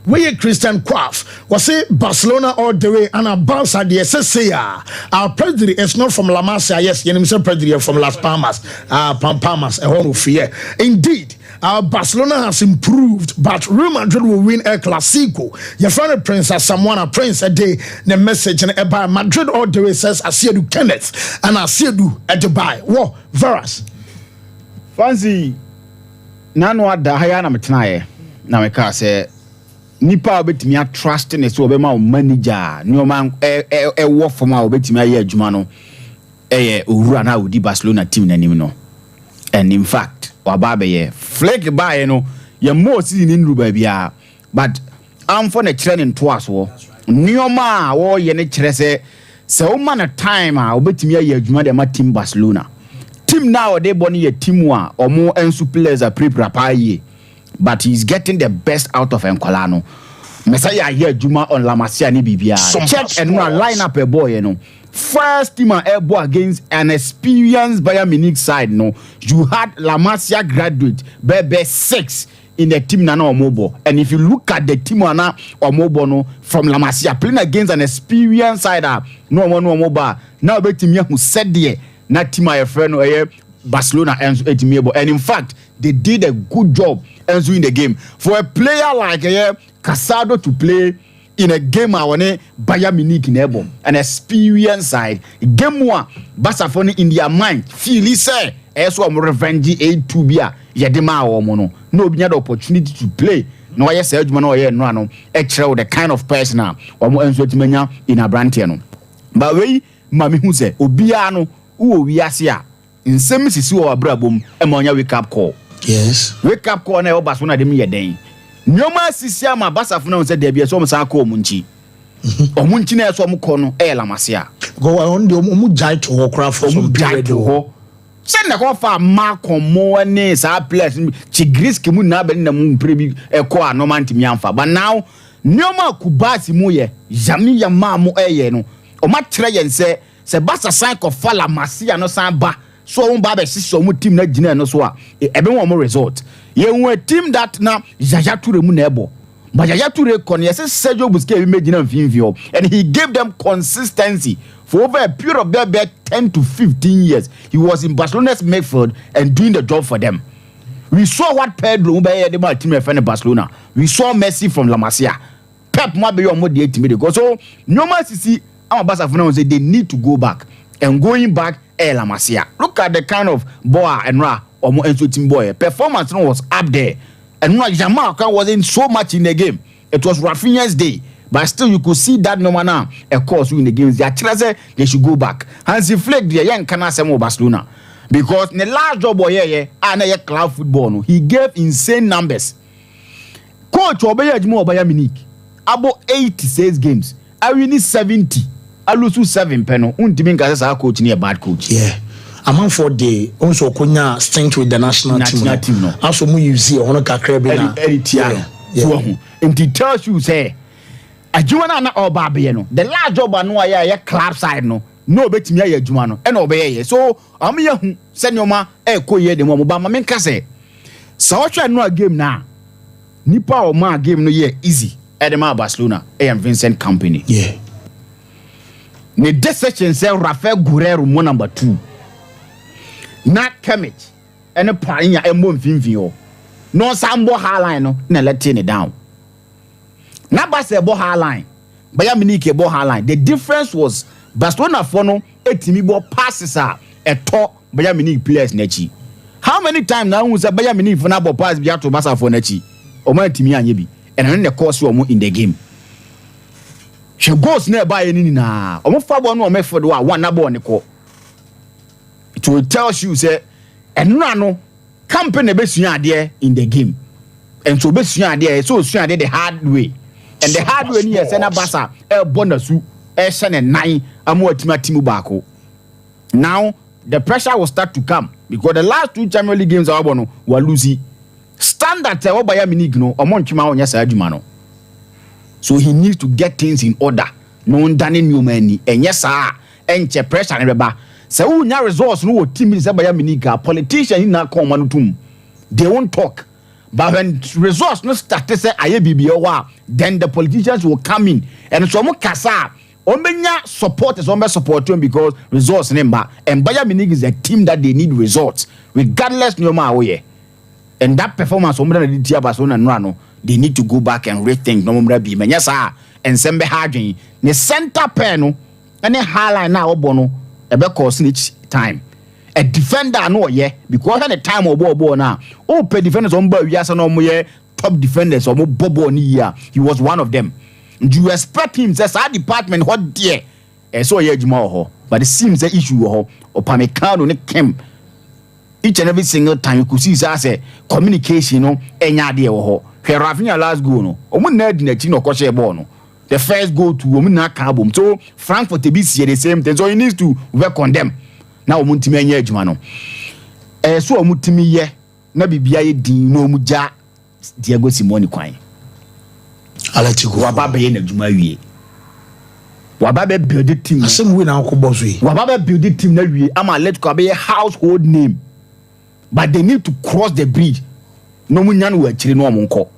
Where Christian Quaff was say Barcelona all the way and a Barca the SSA. Our president is not from La Masia, yes, you know, president from Las Palmas, Palmas, a whole fear. Indeed, our Barcelona has improved, but Real Madrid will win El Clasico. Your friend Prince as someone a Prince a day the message and by Madrid all the way says I see you Kenneth and I see you at Dubai. Whoa, Veras. Fancy Nano at the Hayana Matnae. Now I can say nipa obetimi a trust ne so obema o manager ni o man e wo from a obetimi aye adwuma no owura na odi Barcelona team nanim no. And in fact waba be Flick buy no ye mo si ni nru ba bia but am for na kire ne to aso nioma wo ye ne kire se o man a time a obetimi aye adwuma de ma team Barcelona team now they boni ye team a omo ensu players a prepare pa ye. But he's getting the best out of Encolano. Messiah here Juma on La Masia ni bibia. Check and line up a boy, you know. First team airborne against an experienced Bayern Munich side, no. You had La Masia graduate, Bebe 6 in the team Nana or Mobo. And if you look at the team Nana or Mobo no, from La Masia playing against an experienced side, no Moba. Now bet team who said there, not team my friend or Barcelona and in fact, they did a good job in the game. For a player like Casado to play in a game I want Bayern Munich in Ebom, an experienced side, game one, Barcelona in their mind, feel say, as well revenge 8-2 bia, Yadema or Mono, no be opportunity to play. No, yes, Edmano or no, extra the kind of person or more enjoyment in a brantiano. But we, Mammy who say, Obiano, we are here. In some missus or brabum, ammonia wake up call. Yes. Wake up call now, Basuna de me a day. No man Sisiama Basafuna said there be a some Sako Munchi. Or Munchina some corner, La Masia. Go on the Mujai to Hokra for some period. Send the offer Marco more names are pleasant. Chigriski Munab in the moon preview a core no man to Mianfa. But now, no more Kubasi Muye, Jamia Mamu Ayeno, or Matray and say, Sebasta Sanko Fala Masia no Samba. So Baba so mu team na gina no so a everyone more result. Ye won team that na Yaya Toure mu na ebo. But Yaya Toure kon yes Sergio Busquets be gina mfimfio and he gave them consistency for over a period of about 10 to 15 years. He was in Barcelona's midfield and doing the job for them. We saw what Pedro be the team friend Barcelona. We saw Messi from La Masia. Pep mo be your mo the team because so no man see our Barcelona say they need to go back and going back La Masia. Look at the kind of boy and Ra or more team boy. Performance was up there. And Jamaica wasn't so much in the game. It was Rafinha's day. But still you could see that no man a course in the games. They should go back. Hansi Flick the young Canasemo Barcelona. Because in the last job boy and a club football, he gave insane numbers. Coach Obeya Jimo Bayern Munich about 86 games. I win 70. I lose 7 penal. Untimin Gaza coach near bad coach. Yeah. Among for the also Konya stint with the national team. No. Also, you see on a Kakrabina. And he tells you, say, a Juana or Barbiano. The last job I know I club side no. no betimi aye adwuma no e na obeye so am ye hu se nyoma e ko ye de mo ba ma menka se sa wo hwe no a game na nipa o ma game no ye easy e de ma Barcelona e am Vincent Company ne decision say Rafael Guerrero mo number 2 na Kemich ene panya e mo mfimfin o no sambo highline no na letting it down na Barca bo highline Bayern Munich bo highline the difference was Barcelona for no etimi bo passes a eto Bayern Munich players na chi how many times now we say Bayern Munich for na bo pass bia to Barca for na chi o ma etimi anye bi and na cause o mo in the game she goes na ba ye ni na o mo fa bo no o me for do a one na bo ne ko it will tell you say enura no company be sua ade in the game and so be sua ade so sua ade the hard way and the hard way ni yes na Barca e bonasu e se ne nan amu atimu baako now the pressure will start to come because the last 2 Champions League games are no were losing standard e Bayern Munich no omo ntwema onya sa adwuma no so he needs to get things in order no ndane nyoma ni enye sa enche pressure ne beba se unya results no team say Bayern Munich politicians na come no tum they won't talk but when results no start say aye bibia wa then the politicians will come in and so mo kasa omenya support is on support him because results number and Bayern Munich is a team that they need results regardless nyoma awoye and that performance omra na dia Barcelona no they need to go back and rethink no omra bi menya sa and sembe hadwen ne center pair no any highline na obo no ebe cause each time a defender no ye because at the time obo na o pe defenders on ba wiase no mo ye top defenders o mo bobo ni ya he was one of them. You expect him say our department what there so ye adwuma ho but it seems the issue ho Opamecano ne Kem each and every single time you could see say communication no enya de ho hwe Rafinha last goal no omo na di na chi no kwose ball no the first goal to omo na ka bom so Frankfurt be see the same thing so he needs to work on them na omo ntimi enya adwuma no so omo timi ye na bibia ye din no omo ja Diego Simeone kwan Alatigo wababa ye na adwuma wie wababa build the team asem we na akobozo yi wababa build the team na wie am Atletico be household name but they need to cross the bridge no munya no akire no omonko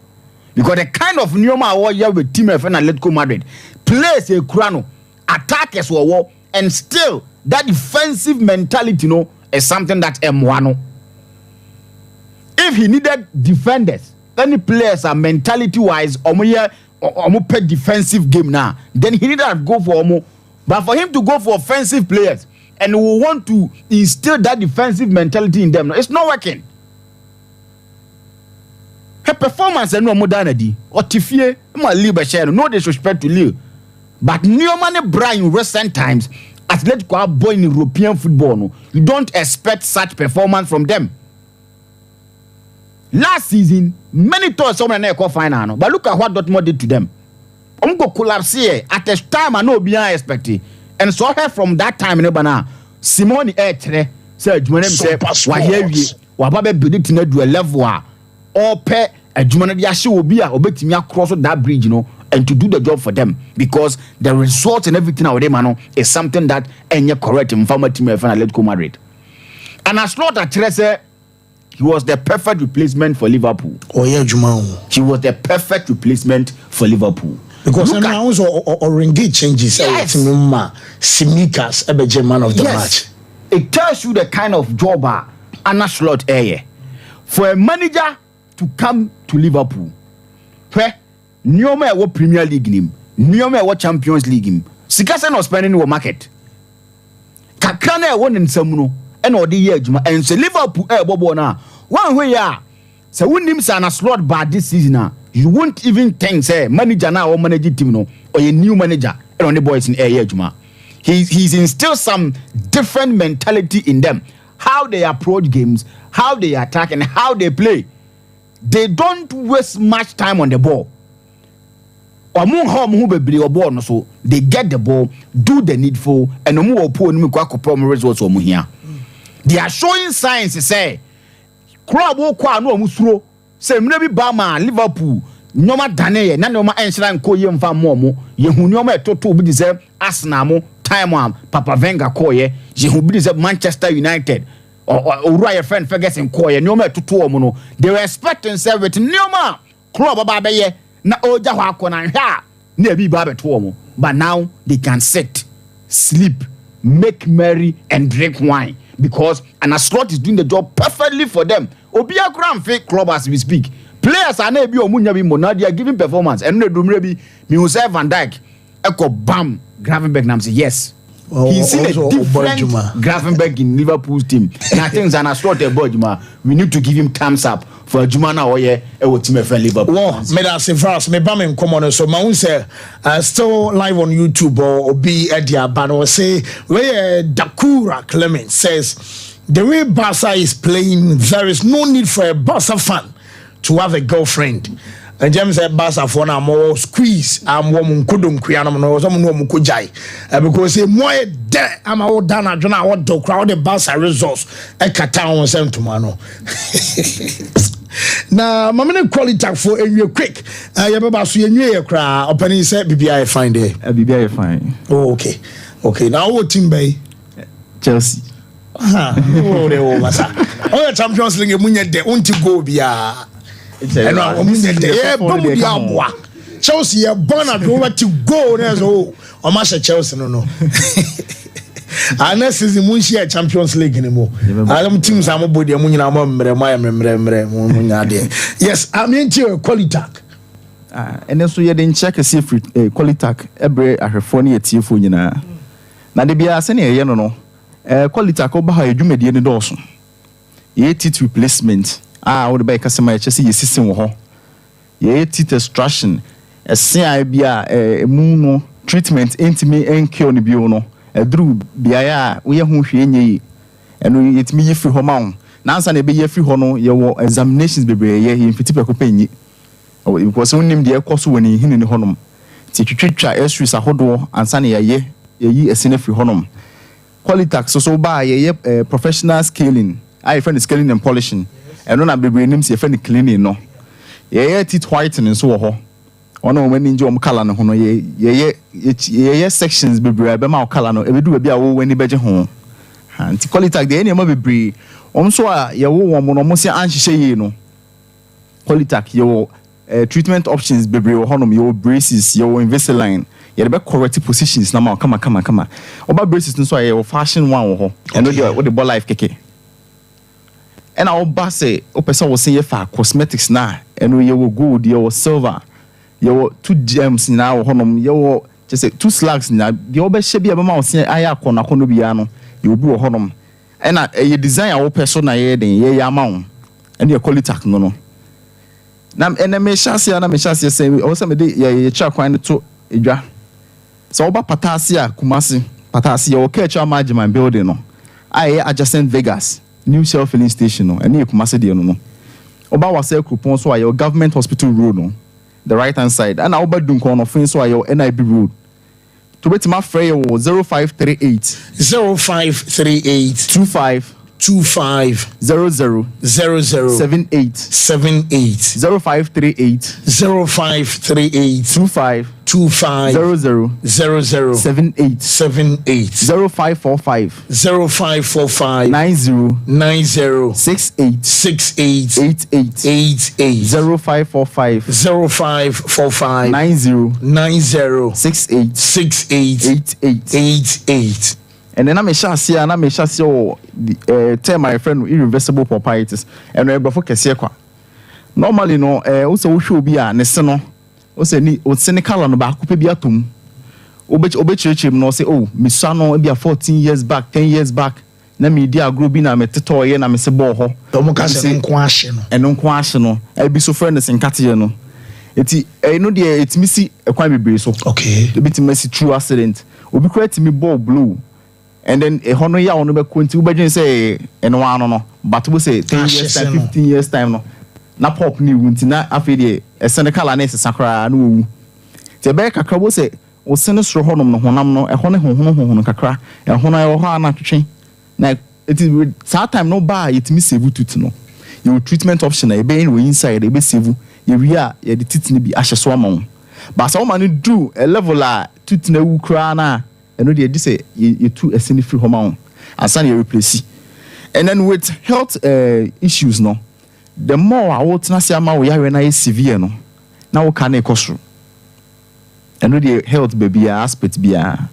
because the kind of nyoma awo ya with team of Atletico Madrid plays a crano attackers wo and still that defensive mentality no is something that M1 if he needed defenders any players are mentality wise omo pay defensive game now then he needed to go for omo but for him to go for offensive players and we want to instill that defensive mentality in them no, it's not working. Her performance and no more than di otifie ma libe share no disrespect to Lille but Neomane Brian recent times Atletico are boy in European football no you don't expect such performance from them. Last season many thought someone na call final no but look at what Dortmund did to them. Go collapse here at a time I no be expecting and so from that time no bana Simone etre say adwuma dem say wa here wie wa ba be build it na do a level a all pe adwuma no dia hye obi a obetimi across that bridge you know and to do the job for them because the result and everything out them no is something that enye correct in former team of Atletico Madrid and as not at say he was the perfect replacement for Liverpool. Oh yeah, Juma. He was the perfect replacement for Liverpool. Because now also or engage changes. Yes. Simikas ebeje man of the match. It tells you the kind of job Anna Slot air for a manager to come to Liverpool. Where Nyoma what Premier League him, Nyoma what Champions League him. Sikasa no spending no market. Kakana won in Samuno. And or the year and say Liverpool bobo na one way ya so when him say na slot bad this season you won't even think say manager now or manage team no or a new manager and on the boys in air juma he's instilled some different mentality in them how they approach games how they attack and how they play they don't waste much time on the ball among home who be or ball no so they get the ball do the needful and no more poor no kwa results or here. They are showing signs say club wo kwa no amusuro say mre bi ba ma Liverpool nyoma dane ye na nyoma enhira nko ye mfa mo ye hu nyoma etoto bi say Arsenal mo time Papa Wenger koye je hu bi Manchester United or your friend Ferguson koye nyoma tutu no they were expecting service nyoma club ababeye na oja ho akona hwa na bi ba beto but now they can sit sleep make merry and drink wine because an Slot is doing the job perfectly for them. Obia Grand fake club as we speak. Players are not be omunya bi mo they are giving performance and no do be Jose Van Dijk eko bam Gravenberch nam say yes. He's seen a different Gravenberch in Liverpool's team. And I think Zana Slot we need to give him thumbs up for Jumana Oye e team for Liverpool. Well, me that say first me bam in common so my say still live on YouTube or be at the banner say where Dakura Clement says the way Barca is playing there is no need for a Barca fan to have a girlfriend. And James said Barca for now more squeeze am woman couldn't creanum no some no mukujai because say more there am all done I don't know what the crowd the Barca results e kata on sem tomorrow. Na mamene quality for a quick you baba so enwe kra opening say BBI fine there BBI fine. Oh okay now what team bay Chelsea. Oh they over sa oh Champions League munye de unti go bia and I Chelsea are born at over to go there's oh or Masha Chelsea no unless is the Munchia Champions League anymore. I don't think I'm body yes I'm into quality and then so you didn't check a see quality every a phone at you for you now the Bia Sene no quality oba you made the Dawson ye tit replacement would buy customer just see system wo ho ye tit extraction a say bia mu treatment intime enkio no bio no edru bia we hu hwe enyi eno yetimi ye free ho ma na ansa na be ye free ho no ye wo examinations bebre ye mfiti peko panyi because unim de ekoso woni hini ni honom ti twetwa extras ahodo ansa na ye yi esene free honom qualitax so ba ye professional scaling I friend scaling and polishing eno na bebre nim se friend cleaning no ye teeth whitening so ho ono when injo color no no ye sections bebre be ma color no ebedu bia wo wani beje ho anti qualitax de ene ma bebre so a ye wo mo no mo se anhihye yi no qualitax ye treatment options bebre ho no ye braces ye Invisalign ye be correct positions na ma kama oba braces no so ye fashion one ho eno de what the ball life keke and our boss say person will say for cosmetics na and you will gold you will silver you will 2 gems now honum you will just say 2 slugs na the obe shebi aba ma say aya akona kono bia no you will be honum and a design our person na ye den ye amount and your quality no na and me chance say o say me de ye cha kwan to edwa so oba patasia kumasi patasia o catch management building no aye adjacent Vegas new shell filling station no and you kumase de no oba wase coupon so ayo government hospital road no the right hand side and oba dun kon ofin so ayo NIB road to betima frey 0538 25 00 78 0538 25 00 78 0545 90 68 0545 90 68 and then I'm a chassis tell my friend irreversible properties and before kesiekwa normally no also show be a neseno o say ni o cynical no ba ko bi atom obechirechim no say oh me sano be 14 years back 10 years back na me di agro bi na me teto ye na me se bo ho to mo ka se nko ahye no eno nko ahye no e bi so friend sinkate no eti no de etimi si ekwan bebre so okay e bitimi si true accident obi kura etimi ball blue and then a hono ya ono be konti ubedwen say eno ano no but we say 10 years time 15 years time no na pop ni wunti na afede esene kala na esakra na owu te be kakra wo say o sene soro honom no honam no e hone honhono kakra e hono e ho ana twetwe na it is that time no ba yetimi save tut no your treatment option e be in we inside e be save ye wi a ye de titini bi ahye so amon ba so man do a level a tut na wu kra na ɛno deɛ di sɛ yɛtu ɛsɛn free home on asan yɛ replace and then with health issues no the more a wotena se ama wo yare na yɛ severe no na wo ka na ekɔsoro ɛno deɛ health baby aspect bia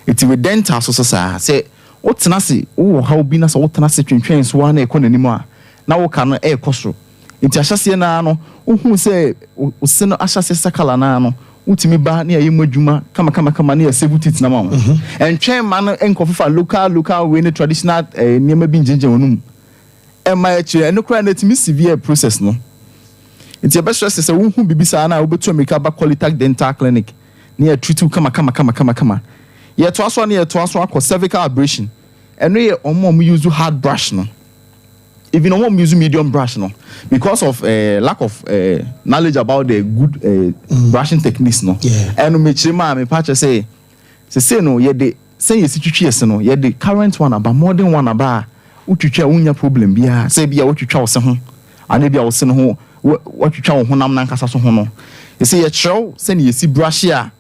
it with dental so saa sɛ wotena se wo ha obi na sɛ wotena se twentwɛn so wa na ekɔ nanim a na wo ka no ekɔsoro nti ahyɛseɛ na no wohu sɛ wo se no ahyɛseɛ sakala na no utimi ba na yɛ mu adwuma kama na yɛ save tit na ma wo ɛntwɛn ma no enkofofa local way ne traditional nneɛma bi ngyengye wonum ɛma ɛkyerɛ ɛno kora na timi severe process no nti yɛ bɛ stress sɛ wohu bibi saa na wobetu America ba Qualitac dental clinic na yɛ treat kama yɛ to aso na yɛ to aso akɔ cervical abrasion ɛno yɛ ɔmo use hard brush no even ɔmo use medium brush no because of lack of knowledge about the good brushing techniques no ɛno me kyerɛ ma me pa kyerɛ say no yɛ de sɛ yɛ si twitwi yɛ se no yɛ de current one aba modern one aba utwitwa unya problem bia sɛ bia wotwitwa wo se ho ana bia wo se no ho wotwitwa wo honam na nkasa so ho no yɛ sɛ yɛ kyerɛw sɛ ne yɛ si brush a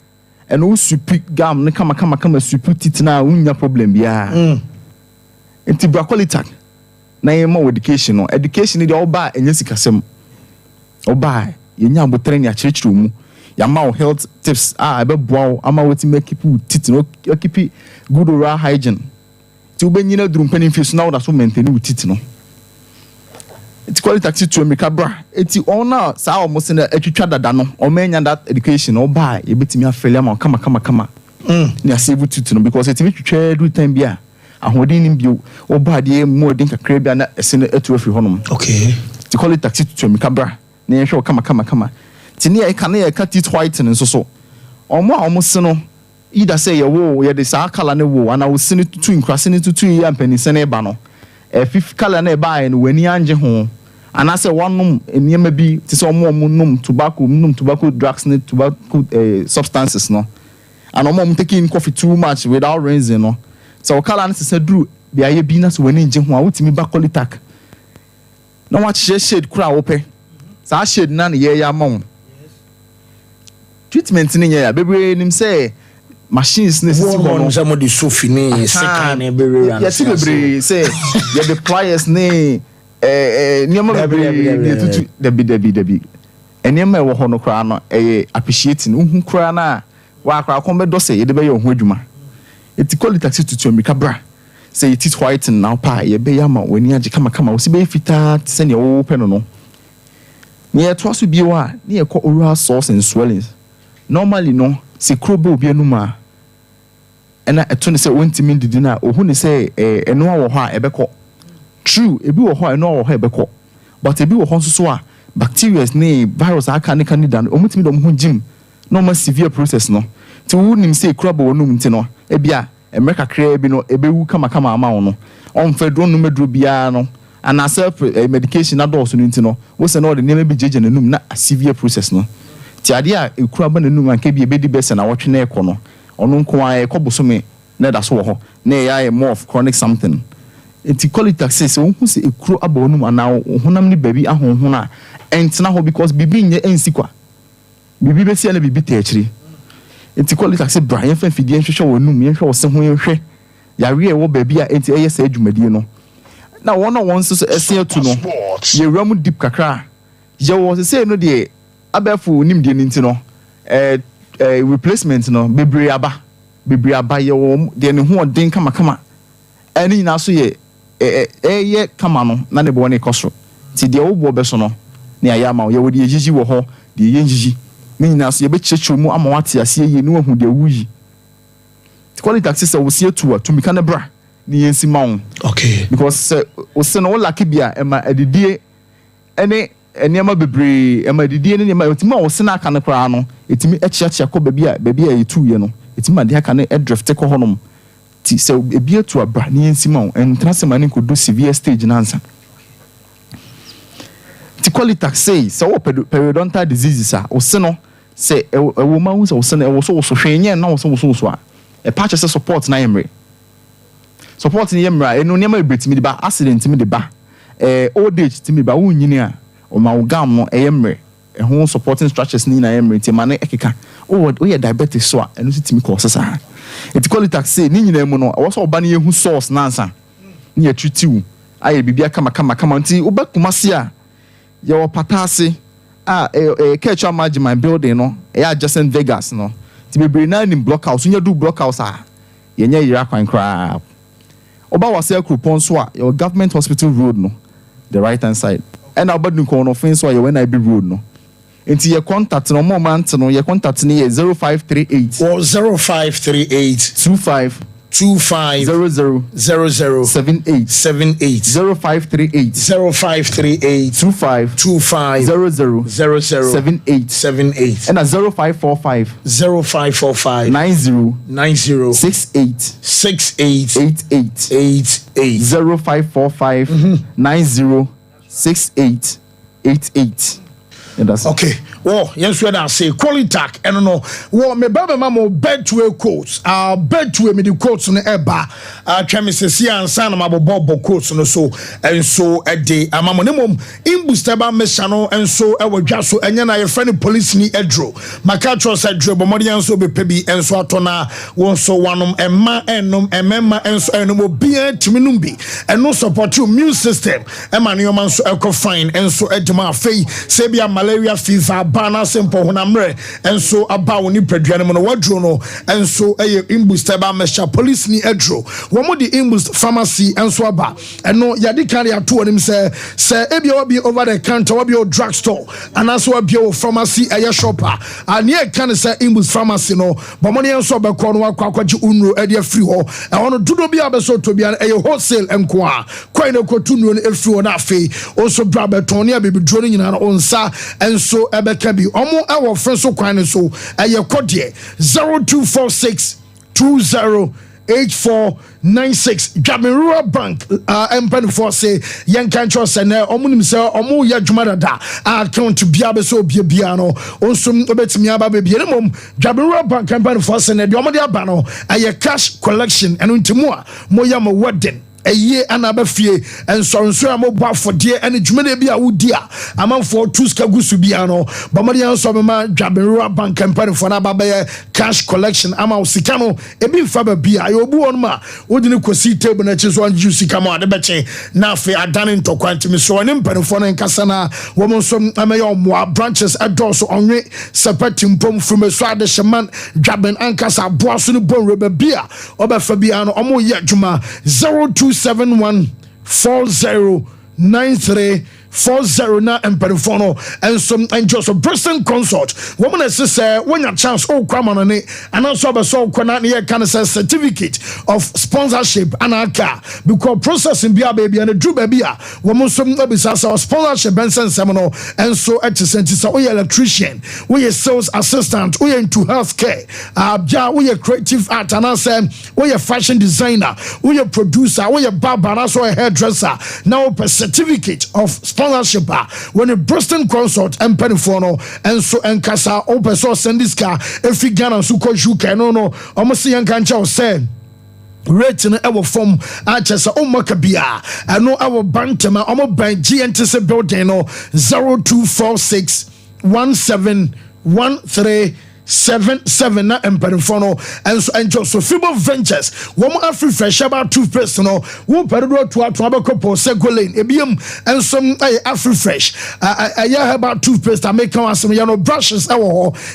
ɛno wo supi gam ne kama supi titina unya problem bia enti bra Qualitac na yɛ ma education no education de oba enya sikasem oba yenya abotre ne akyerɛkyerɛ mu ya ma wo health tips ɛbɛboa wo ama woti make people tit no keep good oral hygiene ti wo benyina duru mpanin fi so na wo da so maintain wo tit no eti Qualitac to America bra eti ona saa omo se na atwitwa dada no o menya that education oba ye betimi afele ma kama ne save tit no because etimi twitwa do time bia ahodin nim bio oba de mu odin kakra bia na ese na atu afi honom okay ti Qualitac to America bra na ye hwe kama ti ne ye ka na ye ka teeth whitening nso so omo se no ida say ye wo ye de saa kala ne wo ana wo se ne tutu nkrase ne tutu ye ampani se ne ba no fifth kala na ba ye no wani anje ho ana se wonum eniema bi ti se omo num tobacco drugs ne tobacco substances no and omo taking coffee too much without rinsing no so kala na se duru bia ye bi na se wani nje ho a wotimi ba Qualitac na wa shade kura wo pe saa shade na ye ya ma wo treatment ni ya bebre nim say machines ne sisi no nza mo de sofi ne seka ne bebre ran ya ti bebre say ya the pliers ne niam bebre ne tutu debi eniam e wo ho no kra no appreciating hu kra na wa kra kon be do say ye de be ye ho adwuma eti Qualitac to America bra say it is white now pa ye be ya ma wani age kama wo si be fita se ne wo pe no ne ye to aso bi wa ne ye ko oral sores and swellings normally no se krobo obi anuma ena eto ne se wontimi didi na ohu ne se eno wo ho a ebekọ true ebi wo ho eno wo ho ebekọ but ebi wo ho nso so a bacteria ne virus aka ne kanida no omutimi do mo ho jim no ma severe process no ti wo nim se krobo wonum nti no ebia America kra bi no ebewu kama ama wo no on fedro no medro bia no ana self medication na do so no nti no wo se no de ne bi jeje nanum na severe process no ti ade a ekura ba nanum anka bi ebedi bese na wotwe na ekọ no ono nko a ekọboso me na da so wo ho na ya more of chronic something enti Qualitac say so hu se ekuro aba onum ana honam ni baby ahonhona entina ho because bibi nye ensikwa bibi besi na bibi te akiri enti Qualitac say Brian fa fidie nhwehwe wonum ye hwe wo se ho ye hwe yare e wo baby a enti eye sa adwumadie no na won so ese atu no ye ram deep kakra ye wo se no de abefu nim de nti no replacement no bebre aba ye wo de ne ho odin kama ani na so ye ye kama no na ne bo ne koso ti de wo bo be so no ne ayama ye wo de yiji wo ho de ye yiji ni na so ye be chechu mu ama wate ase ye ni wahu de wuyi Qualitac say wo sie tu to mi kana bra ni yensi ma won okay because wo se no wo laki bia e ma adidie ene eniema bebre e ma adidie ne ma otimi wo se na aka ne kra no etimi echiachia ko baby a yetu ye no etimi ade aka ne drift ko honom ti se ebi etu abra ni yensi ma won entra se ma ne ko do severe stage nansa ti Qualitac say se wo periodontal diseases a wo se no se ewo ma hu se wo se no wo so hwenye na wo so a e patch se support na yemre support ni yemra eno niam ebetimi de ba accident mi de ba old age timi ba wo nyini a o ma wo gam no yemre e ho supporting structures ni na yemre ti ma na ekeka o ye diabetes so a eno si timi cause sa Eti quality say ni nyina mu no wo so oba na yehu source nansa ni atwitiw aye bibia kama nti wo bakumase a ye wo patase catch up my building no adjacent Vegas no ti bebre na ni block house nya do block house ye nya yira kwan kra oba wase akropon so your government hospital road no the right hand side and abadu ko no fin so ye when I be road no enti ye contact no moment no ye contact ni 0538 or 0538 25 00 78 0538 25 00 78 and 0545 90 68 88 0545 90 68 and that's okay. Well, yes, when I say quality, and no, well, me baba mamo bed to a quotes, bed to a midi quotes on the eba, chemists and son of my bobo quotes on so, and so a day, a mamonimum, in boostaba messano, and so I will just so, and then I friend police ni edro. My catcher said, Drobomodian so be pebi, and so atona, one so one and ma and memma, and so and will be a timinumbi, and no support to immune system, and manioman so eco fine, and so edma fay, sabia malaria fever. Bana simple honamre and so about ni pedwane mo no wadro no and so imboost ba mesha police ni edro wo mo di imboost pharmacy and so aba eno yade kan ya to onim say ebia obi over the counter obi o drug store and also obi o pharmacy shopper and here kan say imboost pharmacy no but money and so be ko no akwaji unro e dey free ho e hono dudo bi abeso to bia wholesale enko a kwai na ko tunro no free ho na afei also bra beton ne abibidro no nyina no onsa and so kabi omo ewo fenso kwan so eye kodie 0246 208496 Rural Bank empen for say yen kan cho se na omunim se omo ya dwuma dada account bia be so bia no onsum obetimi aba be bia mom Rural Bank empen for say na de omo de aba no eye cash collection eno ntimu a moya mo wedding eye anabafie ensonso amobwa fodie ene dwumede bia wudi a amanfo tuska gusu bia no bamade anso mema Rural Bank campaign for na babaye cash collection ama usika no ebi mfa ba bia ye obu won ma wodi ne kosi table na chiso an usika ma de beche na afi adane ntokwa ntimi so ne mpanfo no nkasa na wo monso amaye omoa branches adoso onwe sepati mpom from so ade sheman Jaben ankasa boaso ne bon reba bia obafa bia no omo ye adwuma 0271409340 na emperfono and some and just Bristol consult woman say when your chance kwama ne and also be so kwana ne can say certificate of sponsorship anaka because processing bia baby and do baby a woman some be sponsorship benson seminal and so at so we electrician we sales assistant we into healthcare we creative art and say we fashion designer we producer we barber and also a hairdresser now a certificate of sponsorship when a Bristol consult and penfono and so and casa open source send this car if you Ghana so call you can no almost young cancha say rating our form achesa omakabia and no our bantama omo ban GNTC building no 0246 171377 na emperfono and so enjoy so Fibo Ventures one afri fresh about toothpaste no wo pedo to abako segolane ebiam and some afri fresh I about toothpaste I make come some brushes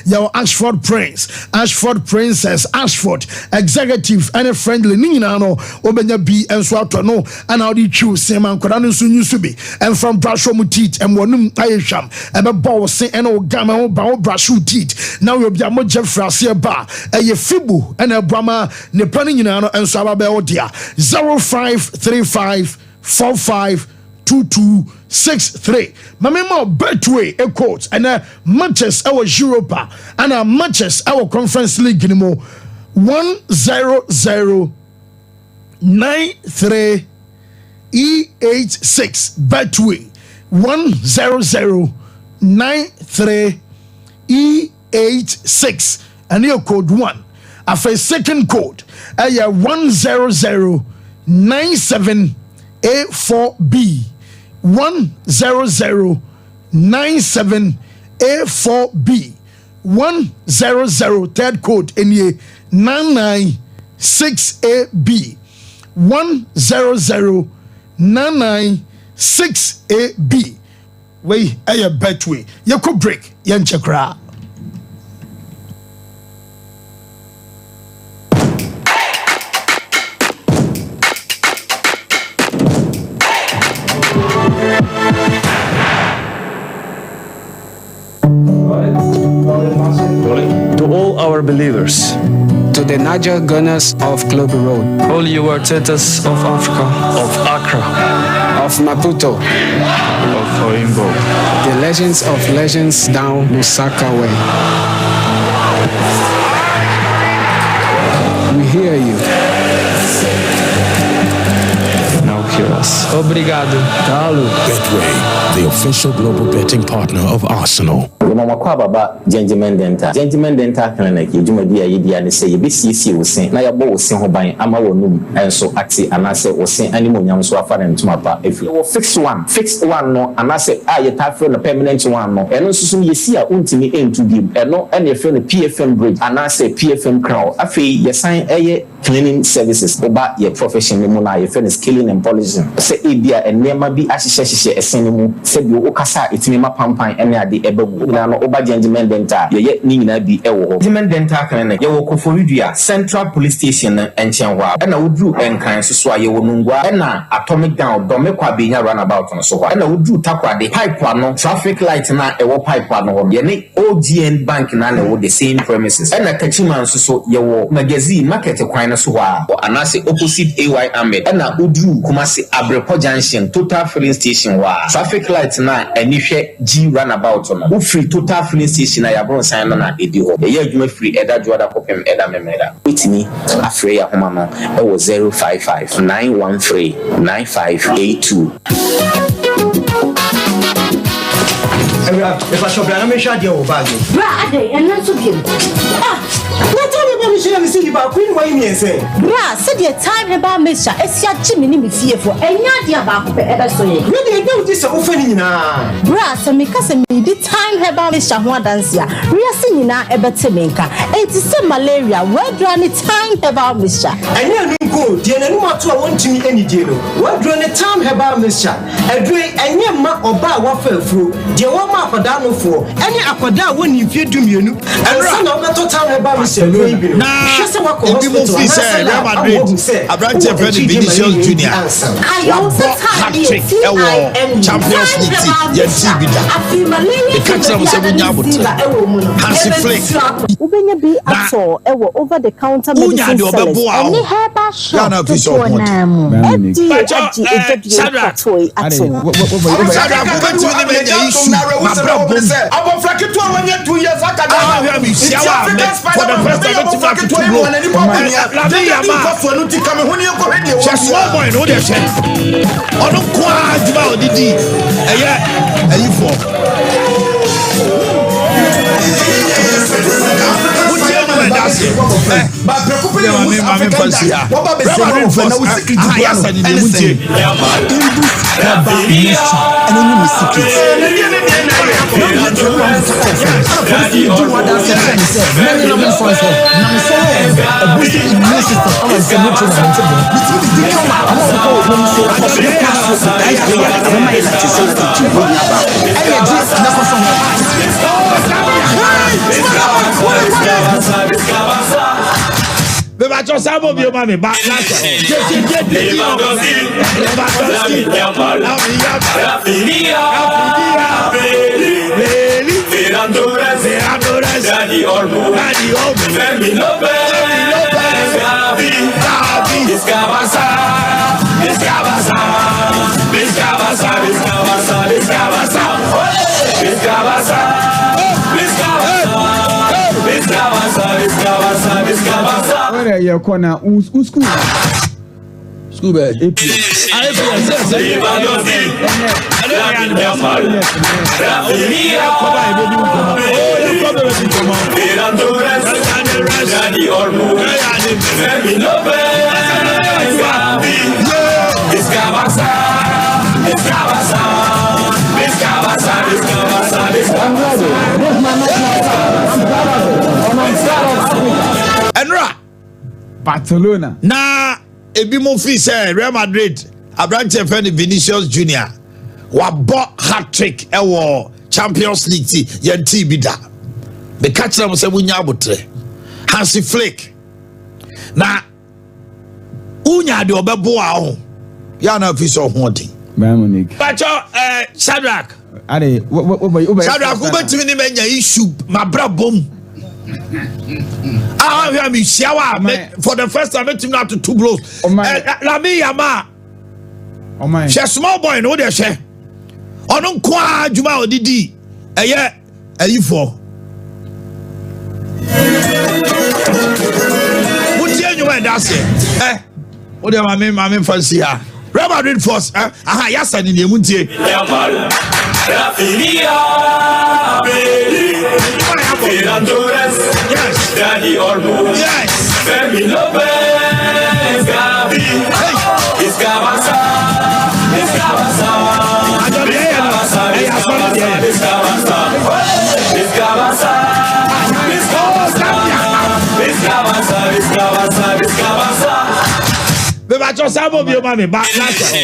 your Ashford Princess Ashford executive and friendly nina no obenya bi and so ato no and how the choose same and koda no so nyusu bi and from brush mu teeth and wonum ayesham ebe bow say and o gama o ba brush teeth now you mo Jeffrey ba fibu and a brama ne pani nyina no enso aba be odia 0535452263 mamema betway e quote and matches our Europa and matches our Conference League nimo 10093 E86 betway 10093 E86 and your code 1 after second code 10097A4B 10097A4B 100 third code any 99 6AB 10099 6AB. Way a betway. You could break Yanchakra. To all our believers, to the Niger Gunners of Global Road, all you Artetas of Africa, of Accra, of Maputo, of Oimbo, the legends of legends down Lusaka way. We hear you. Now hear us. Obrigado. Betway, the official global betting partner of Arsenal. Mama baba gentleman dental clinic yedwumadi ayedi ane se yebesiesie wosen na yabo wosen ho ban ama wonum enso ati anase wosen animonyam so afa ne ntuma pa efi wo fix one no anase ayetafre no permanent one no eno susu yesi a untimi entu bi eno ene efe no PFM bridge anase PFM crown afi yesan eye cleaning services oba ye profession mu na ye finish scaling and polishing se ebia enema bi ahyehyehye esen mu se bi o kasa etimi mapampan ene ade ebabu na no oba gentleman dental ye ni nyina bi ewo ho gentleman dental clinic ye wo Koforidua Central Police Station enchen wa na wodru enkan so a ye wo nungwa na atomic down do me kwa benya runabout no so na wodru takwade pipe ano traffic light na ewo pipe ano ye ni OGN bank na wo the same premises na kachiman so ye wo magazine market kwan so wa anase opposite AY Ahmed na wodru Kumasi Abrepo Junction total filling station wa traffic light na anihwe G runabout no free total filling station na yabron san na edi ho ye adwuma free eda joda kopem eda memeda witini afre ya homa no e wo 055 913 9582 if I shop na me shade o bag bra ade enna so biem na tell me me share me see ba queen why me say bra said the time about Masia esia gimi ni me fiefo enya dia ba ko pe ebe so ye me dey do this o fa ni nyina bra se me ka se me di time about Masia ho adanse a riase nyina ebe te me nka enti se malaria where ni time about Masia enya nu go die na nu mato a wontimi eni die no where ni time about Masia edwe enya ma oba wa fa afuro die wo ma akoda no fo eni akoda woni mfie dumienu ensa na obeto time about Masia no ibi no hwese wako hospital say Real Madrid Abrante Freddy Vinicius Junior ayo hat-trick ewo Champions League ye tibida the catcher was Hansi Flick ubenya bi ato ewo over the counter medicine sellers any herbal shop to nam just one boy no dey share onu kwa juba odidi eyi for but preoccupé mami fansia Reverend for na usiki juba no and say Beba cho sabo bio mami ba lasa. Where you corner school bed Barcelona. Na ebi mo fi say Real Madrid Abrante Feni Vinicius Junior wabɔ hat-trick ɛwɔ Champions League ti yɛnti bi da. Me catch them say munya abotre. Hansi Flick. Na unya de obebo a ho. Ya na fi so ho din. Bayern Munich. Pacho Shadrack. Ade Shadrack ubetimi ni menya issue mabra bom. Ah, we am siawa for the first time betimi na to 2 blows. La me yama. Oh my. She small boy no dey she. Ono kwa adwuma odidi. Eye ayifo. What you know that's it? What do I mean fancy here? Real Madrid first. Aha, yes, and in the Muntie. Yes, Daddy Orbo. Yes, Femi Lopez. Gabi. Hey, it's Gabasa. It's Gabasa. It's Gabasa. It's Gabasa. It's Gabasa. Beba cho sabo bi o ma me ba la so.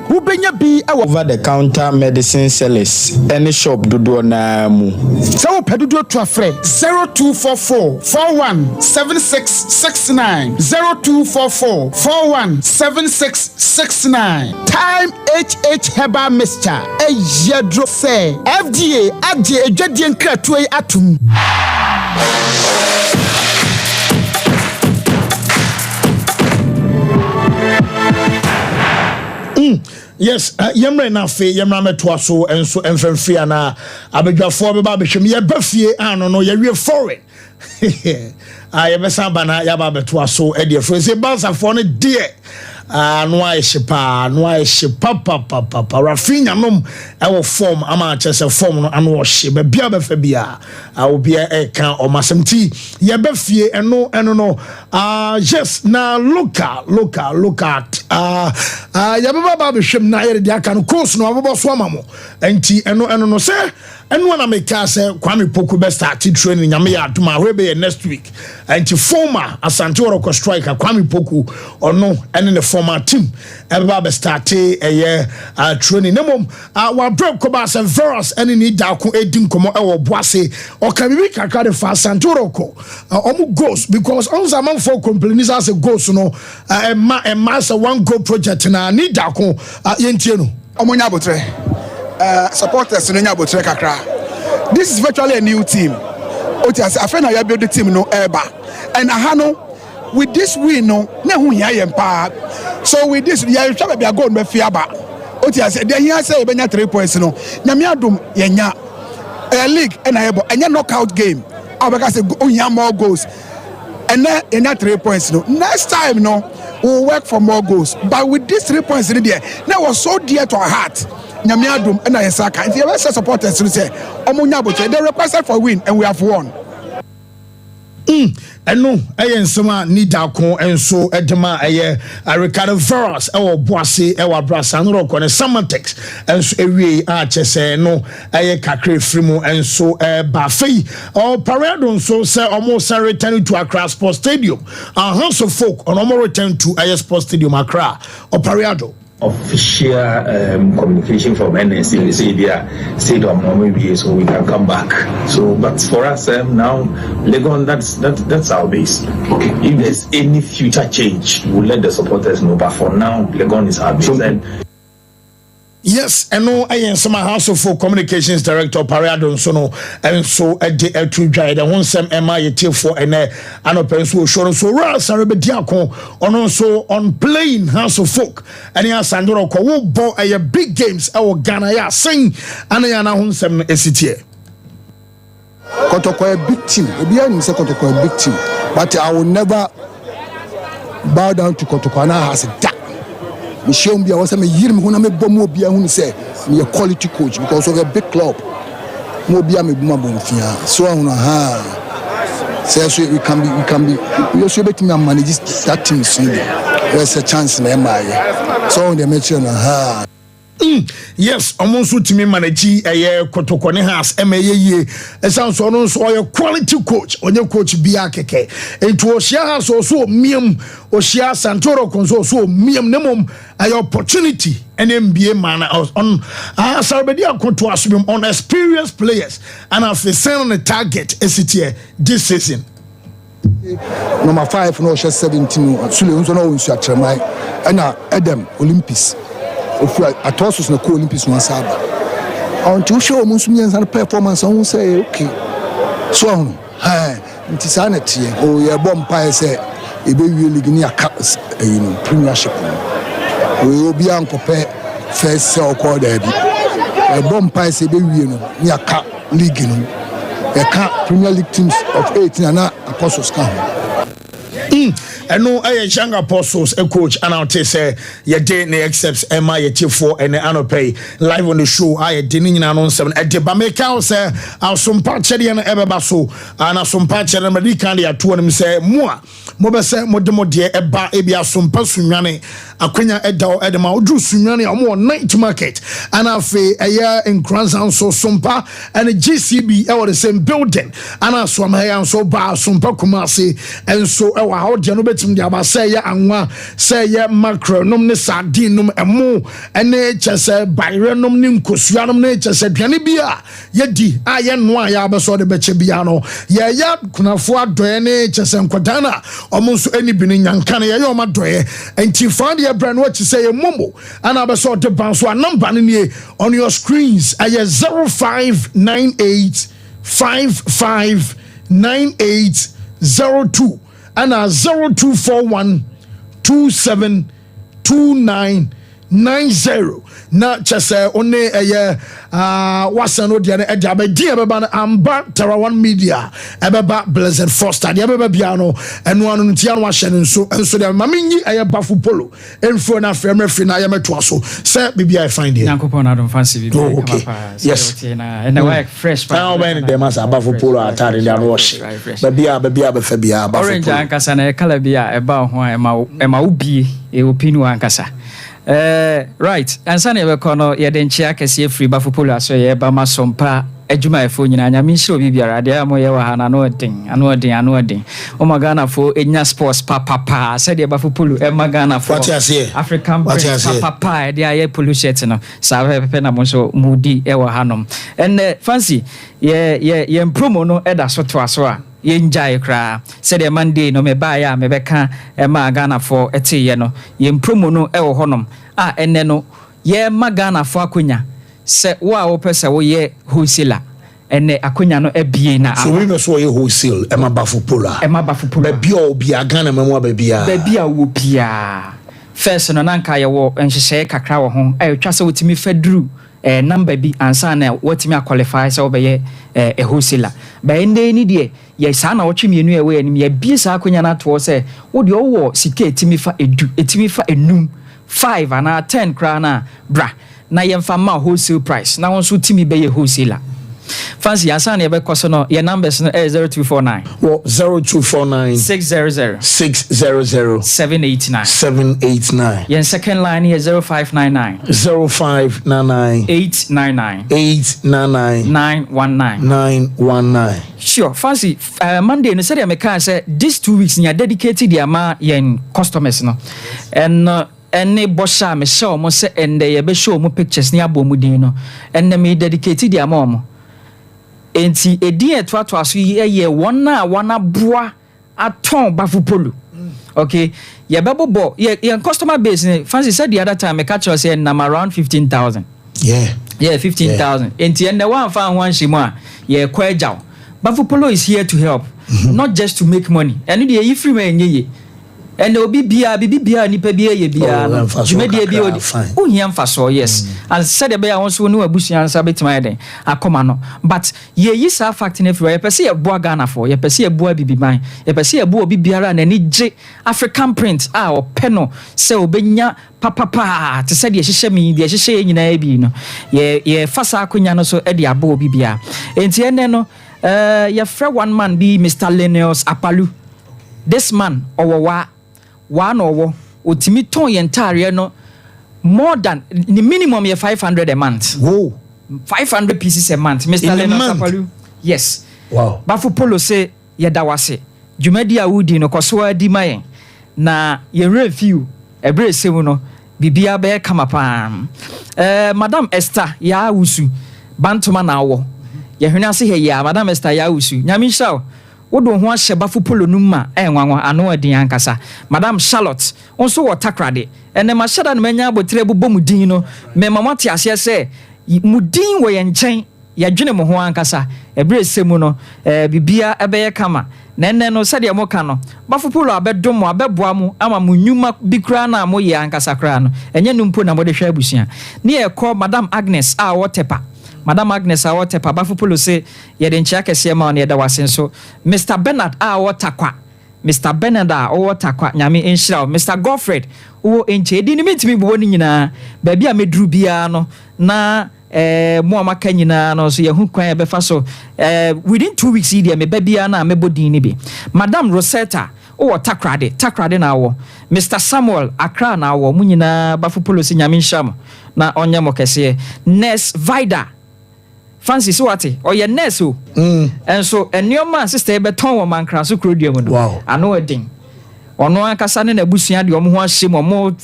Who benya bi over the counter medicine sellers any shop dodo na mu. So pedodo to afre 0244 417669 0244 417669. Time HH Herbal Mixture. Yedro say FDA agye adwadie nkratoe atum. Yes, yemre na fe yemra metoa so enso emfemfia na abedwafo beba behwem ye bafie ano no ye wie foreign. Yebesa bana ya ba betoa so e de fo se Barca fo no de no a shepa papa Rafinha nom e wo form ama chese form no ano wo hye ba bia ba fa bia obi e kan o masemti ye bafie eno no yes na look at ya baba behwem na ye de aka no course no abobo so amamo enti eno no se eno na make say Kwame Poku be start training nyame ya aduma hwebe next week enti former Asante Oroko striker Kwame Poku ono ene ne former team eba be start training nemom wa break ko ba say virus ene ni da ko edin komo e wo boase o ka bibi kakra de fa Asante Oroko omu goals because on zaman for complaints as a goals no e ma say one goal project na ni da ko yentie no omonya botre supporters no nya botre kakra. This is virtually a new team. Otias afena ya build the team no eba and ahano with this win no na hu ya yempa. So with this ya twa be go no fiaba. Otias dey here say be nya 3 points no nyame adom yenya league and ebo enya knockout game abeka say nya more goals and then enya 3 points no next time no we'll work for more goals but with these 3 points in there that was so dear to our heart. Nyame adom and Isaka if you ever say supporters to say omunya boche they requested for win and we have won. Eno nsema ni da kon enso edema Ricardo Virus boase Brasa no roko ne Samantex enso ewie chese no kakre frimu enso ba fei parado nso se almost return to Accra Sports Stadium Hansi Flick on almost return to Sports Stadium Accra parado official communication from NSC say they are stadium maybe so we can come back. So but for us now Legon that's our base. Okay. If there's any future change we'll let the supporters know, but for now Legon is our base. So, yes, and no, I am some House of Communications Director Parado Sono, and so a day to dry the one sem MI for an open so Ras Arabediaco on also on playing House of Folk and yes, Sandro Ko bought a big games our Ghana sing and I am some SCTA. Kotoko a big team, Kotoko a big team, but I will never bow down to Kotoko. Has a me show me was me year me huna me bom obi ahun say me a quality coach because of a big club mo obi am ebuma bonfia so ahun say so we can be we should bet me manage that team soon there's a chance na my so on the match na yes, almost to me manage a Kotokone house, MAE, a sounds on so your quality coach on your coach Biakeke. It was Shia so Miam or Shia Santoro Conso so Miam Nemum a opportunity and NBA man on Sarbadia to assume on experienced players and I've sent on the target SCTA this season. Number 5 no 17 Sule no win Tremai and Adam Olympics. If I toss us na Olympics no saba on to show musumians and performance on say okay so on nti sanity o ye bom pa say e be wi league ni aka premiership we obi an kope first sell call there bi e bom pa say be wi no ni aka league no e ka premier league teams of 18 na apostles kan and no young apostles a coach and I'll say your day ne accepts Emma your T4 and Anope live on the show I didn't announce at the Bameka say I'll some patch and Ebaso and some patch and American ya two them say more say modemo dear eba ebia some personane akwenya edao edema odru sunyane omo night market and afi a year in Cransound so Sompa and GCB the same building and I swam here and so bar Sompa Kumasi and so how no betim dia ba say ya anwa say ya macro nom ne sardine nom emo ene chese bayre nom ne nkosua nom ne chese duane bia ye di aye no aya be so de beche bia no ye ya kunafo adoye ne chese nkodana omo so eni bi ne nyanka ne ye o madoye enti find your brand what you say ye momo and abe so de ban so number ne on your screens aye 0598 559802 and 0241 272990 na chese one wasano dia e jabe dia beba amba Tarawan Media ebeba Blessed Foster dia beba biano eno anu ntia no ahye nso dia mamenyi bafu polo enfo na fremrefi na meto so se bibia I find here yankopon na don fancy bibia papa yes and work fresh now when dem as bafu polo atare dia no ohye bibia be fa bia bafu orange ankasa na kala bia eba ho ema ubi opinu ankasa right ansane we kono ye den chia kese free bafupolo aso ye ba masompa adwuma efo nyina nya minhire obi biara de amo ye wa hana no odin o magana fo enya sports papa said ye bafupolo e magana fo African papa de aye polo shirt no sa pepe na mo so mudi e wa hanom and fancy ye promo no e da so to aso a ye njai kra said ye Monday no me ba ya me beka e magana fo etiye no ye promo no e wo honom enne no ye magana fo akonya se wa wo pese wo ye wholesaler enne akonya no ebie na so we no so ye wholesale e ma bafupolo be bia obi agana memo ba bia wo bia first no nanka ye wo enhyehyɛ kakra wo ho twa se wotimi faduru number bi ansa na wotimi qualify se wo be ye a wholesaler ba ende ni de ye sa na wo twemienu e we anim ye bie sa akonya na to se wo de wo sika etimi fa enum 5 and 10 krana bra na yemfa ma wholesale price na won so timi be ye wholesaler fancy asan ye be koso no your numbers no 0249 0249 600 789 your second line is 0599 899 sure fancy Monday no said me can say this 2 weeks you dedicated the ama yen customers no and ene bosha me show mo se ende ye be show mo pictures ni abomudin no ene me dedicated the ama mo enti edi eto aso ye wona wana boa aton bafupolo okay ye bebobo ye customer base ni fancy said the other time me catch us say na around 15,000 yeah 15,000 enti ene wan fa ho anhyimu a ye Bafupolo is here to help, not just to make money. And the free man ye. and obi bia nipa bia ye bia no jumedie bia odi ohia mfaso yes and said e be ya wonso no abusuan sa betima ye den akoma no but ye yi sa fact na free ye pese ye boa Ghana for ye pese ye boa bibiman ye pese ye boa obi biara na ni je African print o peno se obenya papa te said ye hihye mi de hihye nyina bi no ye fasa akonya no so e de aba obi bia enti ene no ye frɛ one man be Mr. Linus Apalu. This man owo one owo otimi ton ye ntare no more than the minimum ye 500 a month. Whoa. 500 pieces a month. Mr. Linus Apalu. Yes. Wow. Bafu Polo say ye dawase. Jumedi awudi no koso adi mayen. Na ye review ebre sewu no bibia be kama pa. Madam Esther ya wusu bantuma na awo. Ye hwena se he ya Madam Esther ya wusu. Nyame hwa wodo ho ahye Bafu Polo numa enwanwa ano adin ankasa. Madam Charlotte onso wo takrade ene ma hyada no manya abotre bobom din no me mamate ase se mudin wo ye nchen ya dwene mo ho ankasa ebre semu no bibia ebeye kama na enne no sade mo ka no Bafu Polo abedom abeboa mu ama mo nyuma bikra na mo ye ankasa kra no enye numpo na mo de hwa abusia ne ye call Madam Agnes a wotepa Madam Agnes a wotepa Bafu Polo se ye de nchia kese ma on ye da wasen so Mr. Bernard a wotakwa Mr. Bernard a wotakwa nyame enhira Mr. Godfred wo enche di ni mitimi bo ni nyina ba bia meduru bia no na mo amaka nyina no so ye hu kwan e be fa so within 2 weeks idi me ba bia na mebodin ni bi Madam Rosetta wo takrade na wo Mr. Samuel Akra na wo mu nyina Bafu Polo se nyame nham na onye mo kese Nurse Vida Fancy so ate or your nurse o and so enioma sister be ton wo mankra so krodium no wow ano edin ono akasa ne nabusua de omo ho ahye omo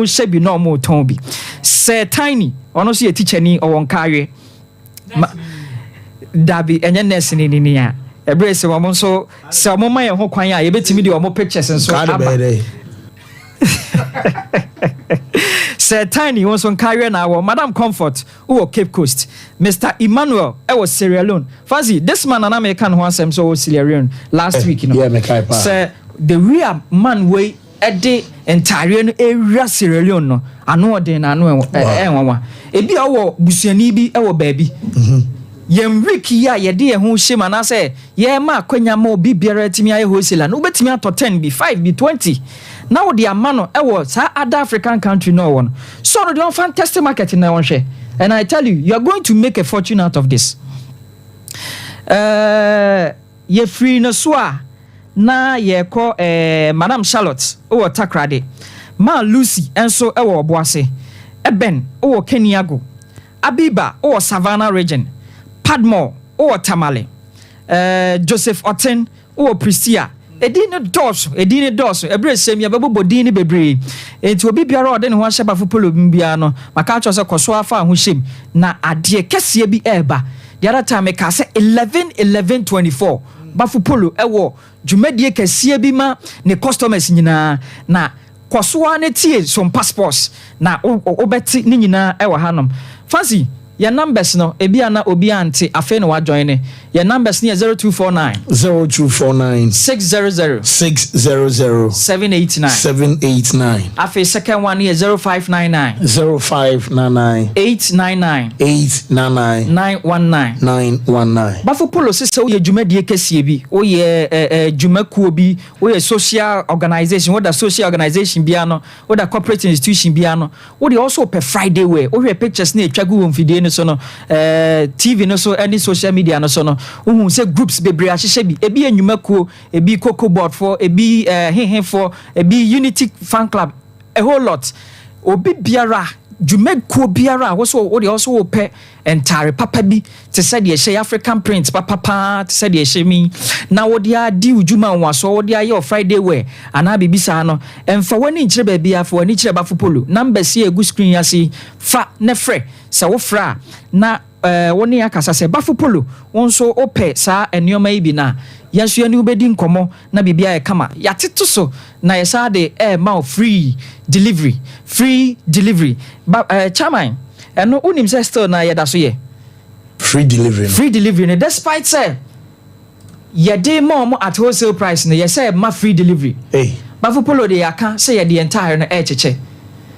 hye bi na omo ton bi se tiny ono so ye teacher ni owon kawe dabi enye nurse ni ni a ebre se omo so se omo ma ye ho kwan a ye betimi de omo pictures nso aba Sir Tiny was on carrier now. Madam Comfort, who Cape Coast. Mr. Emmanuel, I was Sierra Leone. Fancy, this man an American who was so Sierra Leone last week, you know. Yeah, Sir, the real man way a day entire area Sierra Leone. No, I know then I know. It be our Busianibi, our baby. Yem Ricky ya ye dear who shame and I say, yeah, ma kwenya mo be beer to me I wholesale no bet me out 10 be 5 be 20. Now the amano was other African country no one. So the fantastic market in our share. And I tell you are going to make a fortune out of this. Ye free no swa na ye call Madam Charlotte or takrade. Ma Lucy and so ewo boase. Eben or Kenyago. Abiba or Savannah region. Padmore or Tamale. Joseph Otten or Priscilla. Edine dos ebre sem ya babo bodini bebre enti obi biara ode ne ho ahye Bafu Polo bia no maka cho se koso afa ho hyem na ade kese bi eba the other time ka se 11/11/24 Bafu Polo ewo dwumadie kese bi ma ne customers nyina na koso a ne tie some passports na obeti ne nyina ewa hanom fancy your numbers no ebia na obi ante afa no wa join ne your numbers ne 0249 600 789 afa second one here 0599 899 919 Bafu Polo se ye dwumadie kese bi o ye dwumakuo bi o ye social organization what the social organization bia no what the corporate institution bia no what they also per Friday way o we pictures na etwagu won fidie so no TV no so any social media no so no who say groups bebre ahye bi ebi enyumakuo ebi cocoa board for ebi for ebi unity fan club a whole lot obi biara dwumakuo biara wo so wo de also pe entire papa bi te said ye share African print papa te said ye share mi na wo de adi udwuma nwaso wo de aye Friday wear ana bibisa no emfa wani nkyere ba bia fa wani kyere Bafu Polo number si egu screen ya si fa ne frɛ sa wo fra na woni akasa se Bafu Polo won so opɛ sa enioma yi bi na yanso yani ubedi nkomo na bibia e kama yateto so na yesa de ma free delivery chairman eno unim se still na yeda so ye free delivery ne despite say yede mo at wholesale price ne yesa ma free delivery Bafopolo de yaka say the entire no echeche.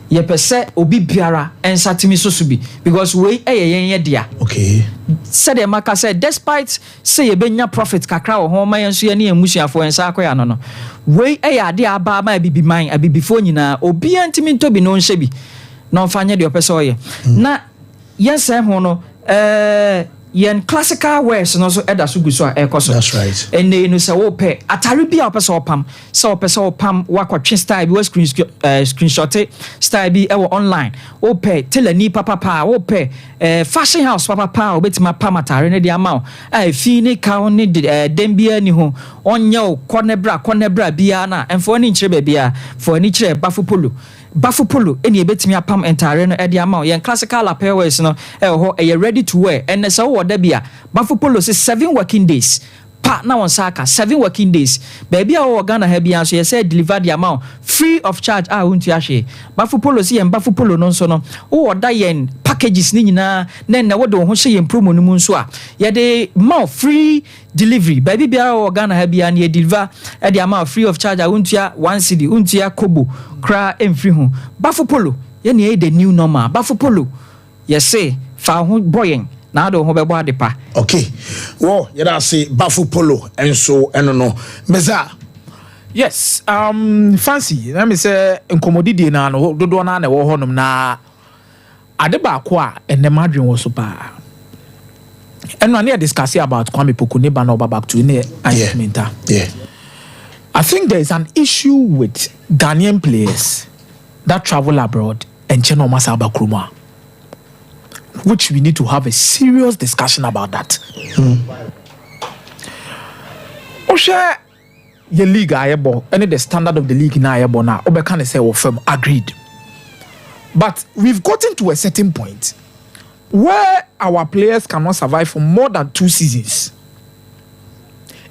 Ye pese obi biara ensatimi so bi because we yen dia. Okay. Said the maka said despite say ye benya profit kakra wo ho ma yenso ye ne emusuafo ensa akoya no. We ade aba ma bibi man abibifo nyina obi antimi ntobi no nhye bi. Na ofanye de opese oye. Na yes ho no yen classical wears no so eda so guso ekoso. That's right. And no say wo pe atare bia opese opam say opese opam wakotwe style bi was screenshot style bi e online wo pe telani papa wo pe fashion house papa obetima pam atare ne dia ma fi ni ka ne dem bia ni ho onye o konebra bia na enfo ni nchire bia for ni chire Bafopolo eni ebetimi apam entire no ede ama yen classical apparel wears no ho ready to wear and so wo da bia Bafopolo say 7 working days pa na won saka 7 working days baby a wo Ghana ha bia so ye say deliver the amount free of charge untu ahwe Bafopolo say yen Bafopolo no so no wo da yen packages ni nyina na wo de ho hye yen promo no mu nso a ye de more free delivery baby bia wo Ghana ha bia na ye deliver e the amount free of charge untu 1 cedi untu ya kobo kra emfiri ho Bafopolo ye na the new normal Bafopolo ye say fa ho boyen na do ho bebo adepa. Okay. Well, you da say Bafopolo enso eno no. Meza. Yes, fancy. Let me say nkomodidi na no dodo na na wo honum na ade ba ko a ene madwen wo so pa. Eno na discuss about Kwame Poku ne ba na back to ne argumenta. Yeah. I think there is an issue with Ghanaian players that travel abroad and cheno masaba kruma, which we need to have a serious discussion about that. Osha ye league ayebo, any the standard of the league na ayebo na obeka say we firm agreed. But we've gotten to a certain point where our players cannot survive for more than 2 seasons,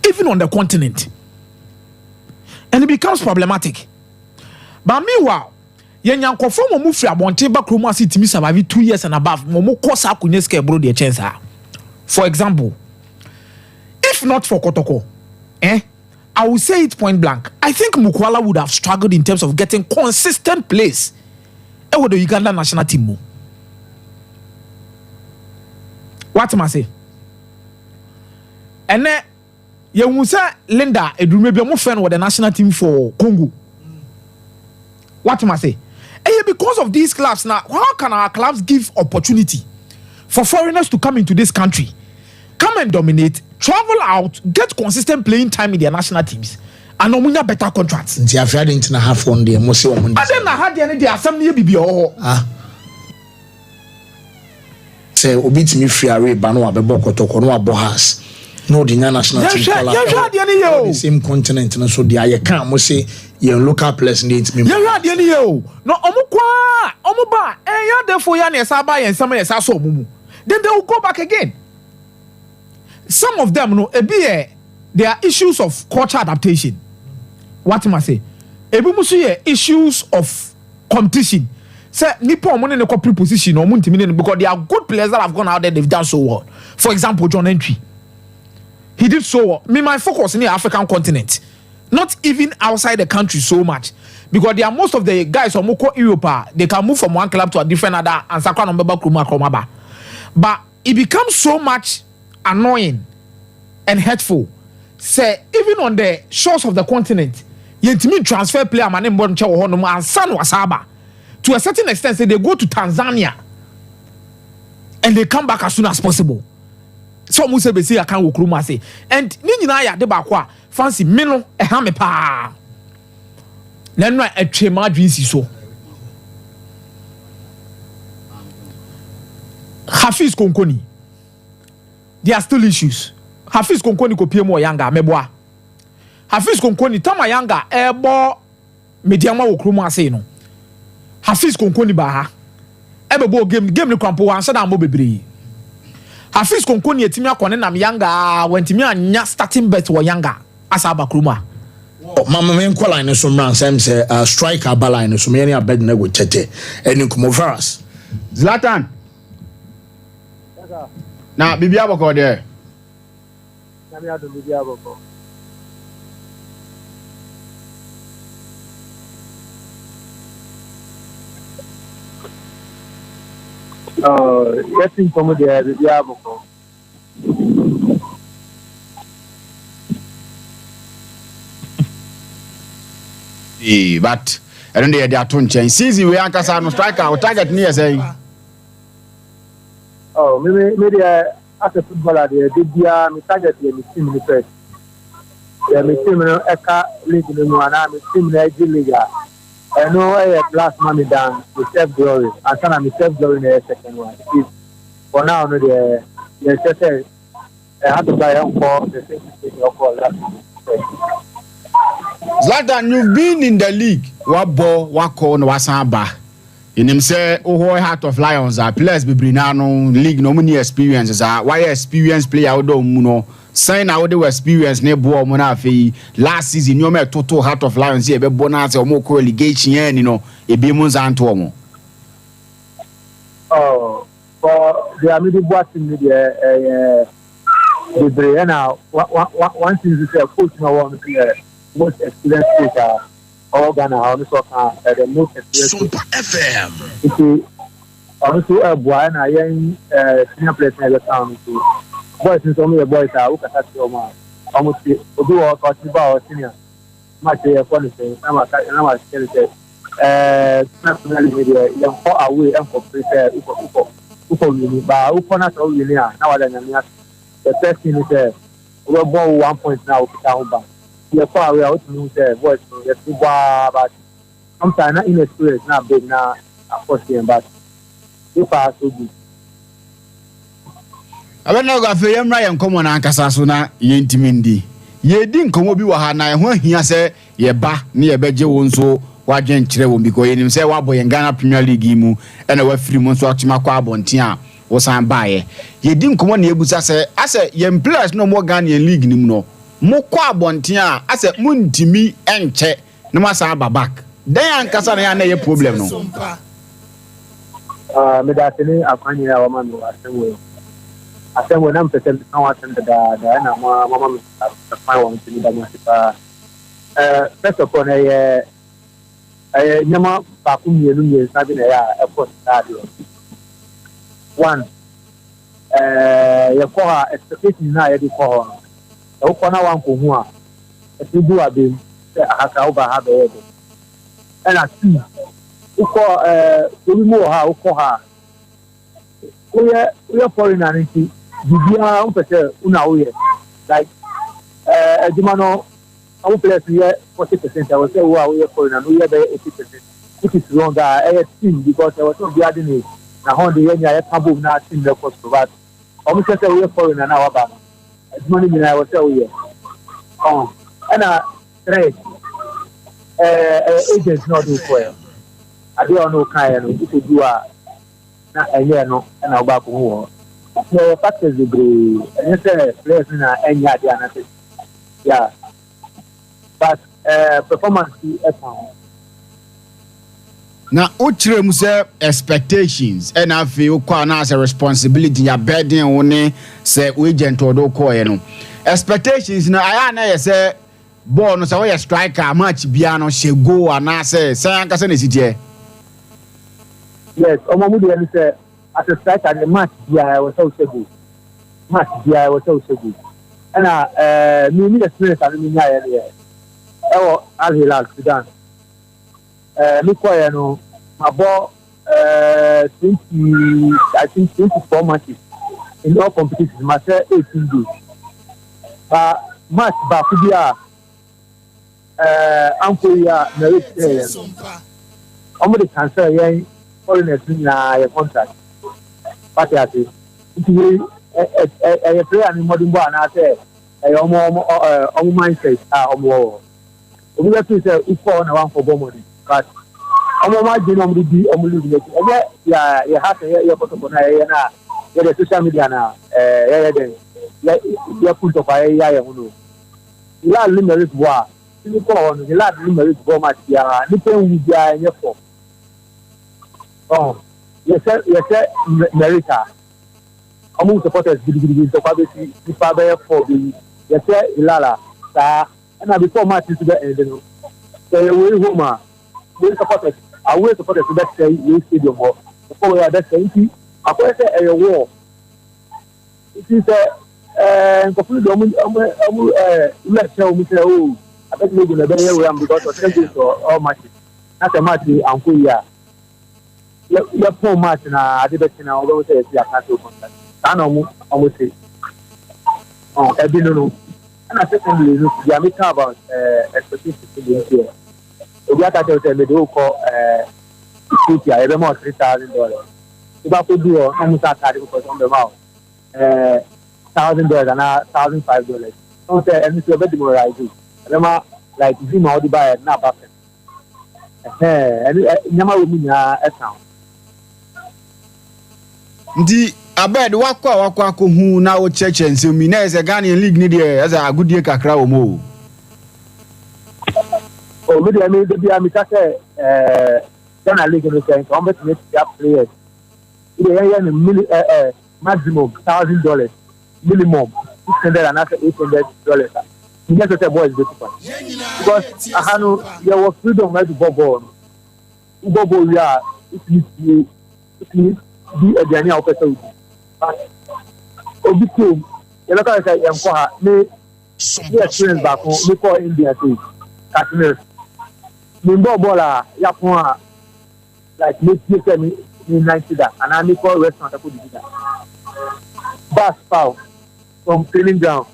even on the continent. And it becomes problematic. But meanwhile, yen yankofo mo mu free abonte ba kromo asitimi survive 2 years and above mo course akunyeske bro de chance. For example, if not for Kotoko, I will say it point blank. I think Mukwala would have struggled in terms of getting consistent plays with the Uganda national team. What am I say? And then you will say Linda maybe more friend with the national team for Congo. What am I say? And because of these clubs now, how can our clubs give opportunity for foreigners to come into this country, come and dominate, travel out, get consistent playing time in their national teams, and no better contracts? Nti afia de ntina half one day mo se o mo. Ade na ha de ne de asem ne bibi o. Say obi timi free away ba no abebo Kotoko no abohas. No the national team color. The same continent no so the aye kan mo say your local players need me. Ya de ni yo. No omo ba ya therefore ya na esa ba ya nsam ya esa so omumu. Then they will go back again. Some of them no there are issues of culture adaptation. What am I say? Ebi musu ye issues of competition. Say nipo omo ne ko preposition omo ntimi ne because there are good players that have gone out there, they've done so well. For example, John Entry. He did so well. My focus in the African continent, not even outside the country so much, because there are most of the guys from Europe, they can move from one club to a different other and sakwa number krumaba. But it becomes so much annoying and hurtful. Say even on the shores of the continent, you transfer player man and San Wasaba. To a certain extent, say they go to Tanzania and they come back as soon as possible. So mu se be say akan wokruma say and ni nyina ya de ba kwa fancy me no ha me pa na no atwema adwinsi so Hafiz Konkoni, there are still issues. Hafiz Konkoni ko pie mo yanga meboa Hafiz Konkoni tama yanga ebo mediama wokruma say no Hafiz Konkoni ba ha ebebo game ni kwampo ansa da mo bebre Hafiz Konkoni etimi akone nam yanga wentimi anya starting bet wo yanga asa abakruma. Mama men kwala ine so mran sem say striker bala ine so me any abed na go tete eni komo virus Zlatan na bibi aboko there na me ado bibi aboko Getting some of the but I don't know they are too change. Season we anchor no striker our target near saying. Oh, maybe as a footballer, the me target the team in the first. The team in Eka League in the Moana, the team in the League. I know I last money down with self glory. I can have self glory in the second one. For now, the second, I have to buy a for the same of last. Zlatan, you've been in the league. What ball, what call, no wasamba. In him say, oh, Heart of Lions are players be Brinano league no many experiences are why experience player out do muno sign out the experience ne bo mona fe last season you me total Heart of Lions here be bonus or more relegation you know e be mun zanto omo. Oh, for the amidy watching the brain now one thing is coach no one most experienced coach Ghana, also the most Sompa FM. Also, Brian, I am senior player in the town. Boys, and some of the boys are who can touch your man. Almost do all talking about senior. Much a funny thing. I'm a national media, young far away and for prepare. But who cannot all you now? The first thing is we're born 1 point now. You're far away out to say voice yes but sometimes not in experience not big now of course but if I so good abena go afa yemra yem komo na ankasa so na yentimindi ye di nkomo bi wa ha na ho ahia se ye ba ne ye beje wo nso wadwen kire wo biko yenim se wabo ye Ghana Premier League mu ena wa firi mu nso atima kwa abonten a wo san baaye ye di nkomo na ebusa se ase ye players no mo Ghana League ni mu no mo kwa abonten a ase muntimi enche no masa babak dan ankasa na ya na ye problem no me da tini afanye ya wama no asemwe na mpete na watende da na mama me afanye wa ntini da masipa first of all nyama ba ku mienu nye sabi na ya airport stadium one ye ko ha expectation na ye di ko ho o ko na wan ko hu a e du abem aka oba ha be ena two uko obi mo ha uko ha we foreigner nti bibia on pese una oye like edumano our players here 40% I was say we foreigner no here be 80%, which is wrong that team because there was no building na how the enya table na team record but almost say we foreigner na waba edumano ni na I was say we and trade agents not do for I don't know kind of if you do na enye no na oba ko ho no factors the and say players na enya dia na yeah but performance na uchire mu say expectations and afi ukwa na as a responsibility ya burden woni say agent odo ko ye no expectations na aya na ye say ball no say we striker match bia no she go ana say ankasa na sitie. Yes, Omamudu and say as a striker the match bia was so good. Match bia was so good. And me experience and me nya here. Al Hilal Sudan. Me ko no my ball 24 matches in all competitions. My 18 days. But match ba kubia Ampoya Merit Omudi cancel yen foreigners na your contract. But I say a player in modern boy and I say a mindset we have to say if for one for money but my genome be yeah you have to your photo na the social media na you put up ya no la limit boy you go on the lad limit boy match ya ni pen wi ya nye for yes America among supporters gidi so probably if I be for the yes ilala sa and before match to the end no so we home we supporters to that say we stadium before we are that say akɔyɛ sɛ ɛyɛ war nti sɛ nkɔfo no de ɔmo lɛkyɛ ɔmo sɛ o abɛtumi egu na ɛbɛyɛ wura mu because ɔsɛ goals for all matches na sɛ match anko yi a yɛpɔn match na ade bɛkyi na ɔbɛwo sɛ yɛsi aka so contract saa na ɔmo se ɛbi no ɛna secondly no deɛ meka about expectations to the year obi aka kyerɛ sɛ mede wokɔ security a yɛbɛma ɔ $3,000 wobɛkɔ du hɔ na mu sɛ atade because ɔmbɛma wo $1,000 anaa $1,500 ɔmo sɛ ɛno nso yɛbɛdemoralize ɛbɛma like zima wode baɛ na aba pɛ nyama wɔ mu nyinaa ɛka ho nti abed wakɔ akɔhu na wokyerɛkyerɛ nsɛm yi na ɛsɛ Ghanaian league ne deɛ ɛsɛ agodie kakra wɔ mu o me deɛ me de bia me ka sɛ Ghana league no sɛ nka wɔmbɛtumi atia players ile yɛyɛ no maximum $1,000 minimum $600 and $800 you get the boys because aha no there was freedom to ball we are it be a journey of person obi team you look at say enko ha me experience back on me call India too Kashmir me ball ya pon like me take me 90 that and I me call restaurant to do that bus foul from training ground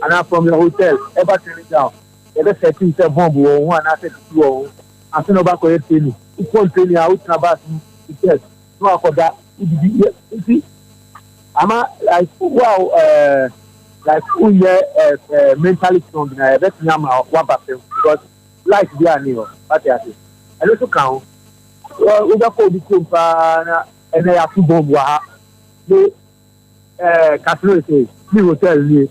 and I'm from your hotel ever training ground you just say things say bomb or one and say two or and say no back or training if one training out na bus yes no for that you see I'm like wow like who yeah mentally strong na that's me am what because life be an you what you say and also count we got for the team na and they have to bomb wa the casino say me hotel ni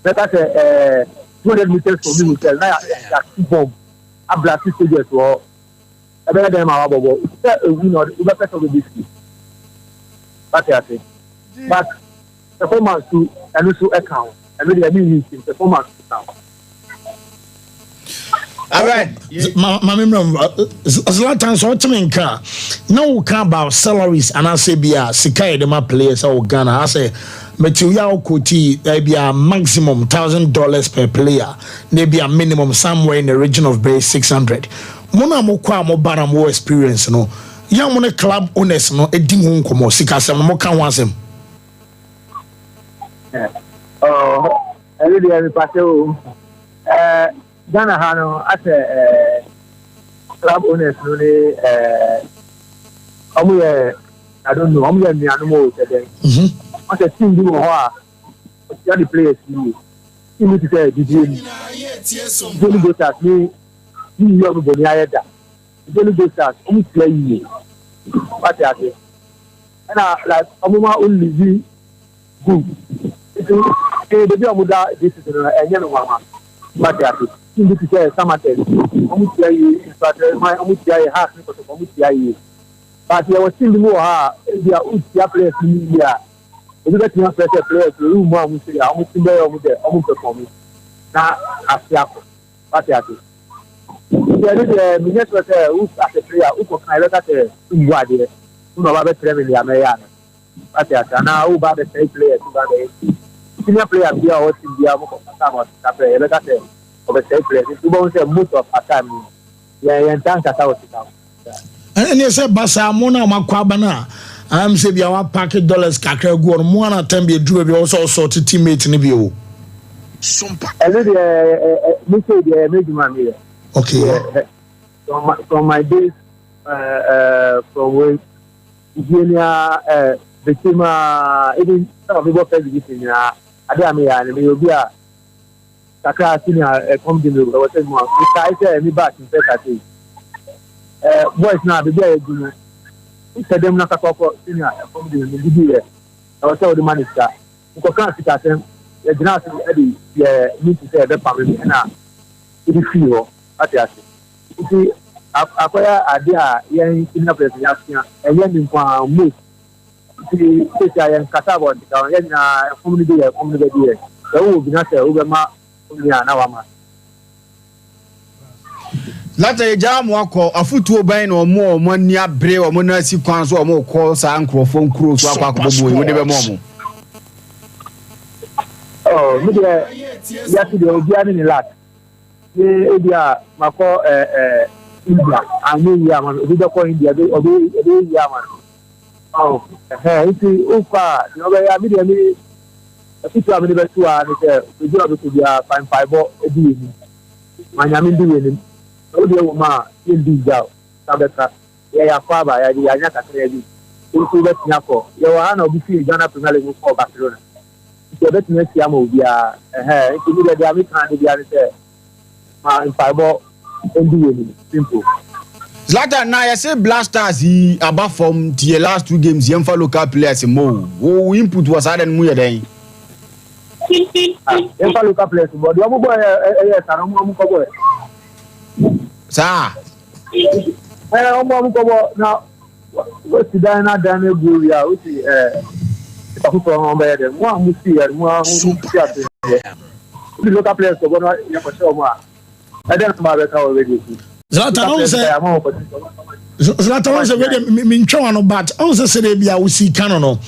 better say 200 meters from me hotel na ya two bomb a blast stages or e be dem our bobo say we no we better to be this what you say but performance to and also account and we dey mean performance now. All right, my remember Zlatan so nka na we can about salaries and I say bia sika de ma players or Ghana I say material quote be a maximum $1,000 per player maybe a minimum somewhere in the region of base 600 mona mo kwa mo bara mo experience no ya mo ne club owners no edi ho nkomo sika sem mo kan wasem every day we pass o Ghana hano as a club owners no ni I don't know omu ye mi anumo today as a team bi ho a ya the players ni team ti say DJ ni Jolly Gators ni yo go ni ayeda Jolly Gators omu play yi what you say and like omu ma only be good the bi omu da this is enye no mama what you say in the say samatel omu tia yi but my omu tia yi half ni ko omu tia yi but there was still more ha dia utia players ni ya obi be tia players room mo amu say omu tin be omu de omu perform na asia ko what you say there is me just say who as a player who can let that who are there who no ba be travel ya me ya what you say na who ba be players who ba be senior player bia o tin bia mo ko ta mo ta play let that of a safe place. You won't say most of the time. Yeah, and thank you. And you say, Basa, Mona, Makwabana. I'm saying, you have $1 kakra go on one attempt. You drew also sort of teammate in the view. Sompa. And then, say, made money. Okay. From my days, from where Virginia became even some of the people in Adamia and Mayobia. Takra senior come to me was saying more I say me back in Pekati boys now be there good if them na kakoko senior come to me be here I was tell the manager we can sit at them the general say need to say the family na it feel at ya see akwaya adia yen senior person ya sia e yen nkwa move see say yen kata about the yen na community there e wo bi na say wo be ma Lata ye jamu akọ afutuo ban na ọmọ ni abre ọmọ na si kwan so ọmọ kọ sa nkrofo nkuro so akọ akọbọ wo de be mo. Oh, me de ya ti de obi ani ni lat. Ni edia makọ India, ani ya man, obi de ko India, obi ya man. Oh, iti upa, no be ya me de mi afutuo ami be tu a ni se obi obi to bia fine five edi ni. Manyame ndi we ni. Odi e wo ma ndi jaw tabeka ya kwaba ya di anya kakere bi nso betia ko ye wa na obi fi Ghana Premier League for Barcelona so betia tia ma obi a nti ni de ami kan de ani se ma fiber ndi we ni simple. Zlatan na ya say Blasters he above from the last 2 games yem for local players mo wo input was added mu ye den yem for local players but the boy sara mo ko boy sa ọmọ ko na we ti dan na dan e go ya o ti ta ko ọmọ be de mo amu si ya mo amu si ate the local players go na ya ko se ọmọ a den ma be ka o we dey Zlatan on se we me ntwa no but on se dey bia wo si kan no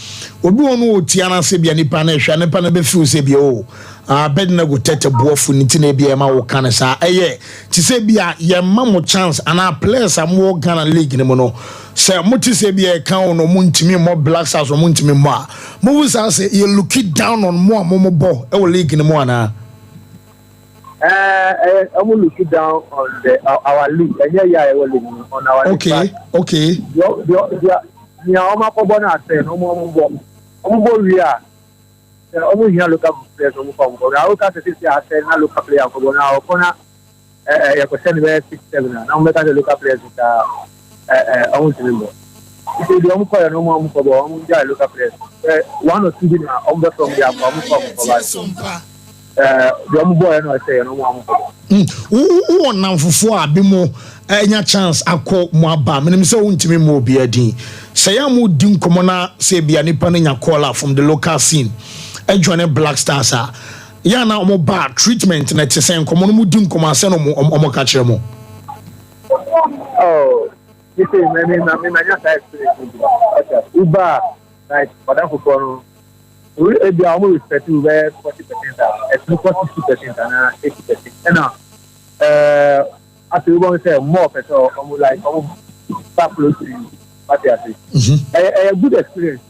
obi wonu otia na se bia nipa na hwa nipa na be fi se bia o bedna go tete boafu nti na bia ma wo kan sa eye ti se bia ye ma mo chance ana players am wo Ghana league ni mo no se mo ti se bia kan no mo ntimi mo Black Stars mo ntimi mo a mo wu sa se you look it down on mo bo e wo league ni mo ana I'm looking down on our league. And yeah, on our okay, league. Okay. Yeah, I'm a bona say no more. We are. I'm here local players. I can't say I say na local player for bona. Okona, you can send me 6-7. Now make the local players with I want to remember. If you don't call no more for bona, local players. 1 or 2 days I'm from there. The boy no say no more. Who on fufu abimo enya chance akọ mo aba menim say wontimi mo obi adin say am din komo na say bia nipa na nya call from the local scene e join Black Stars a ya na omo ba treatment na te say komo no mu din komo ase no omo ka kire mo. Oh, you say me nya say experience uba like for that football we be almost respect to where 40%, it's not 60% and 80%. And after we want to say more petrol, like back close to what I say. A good experience.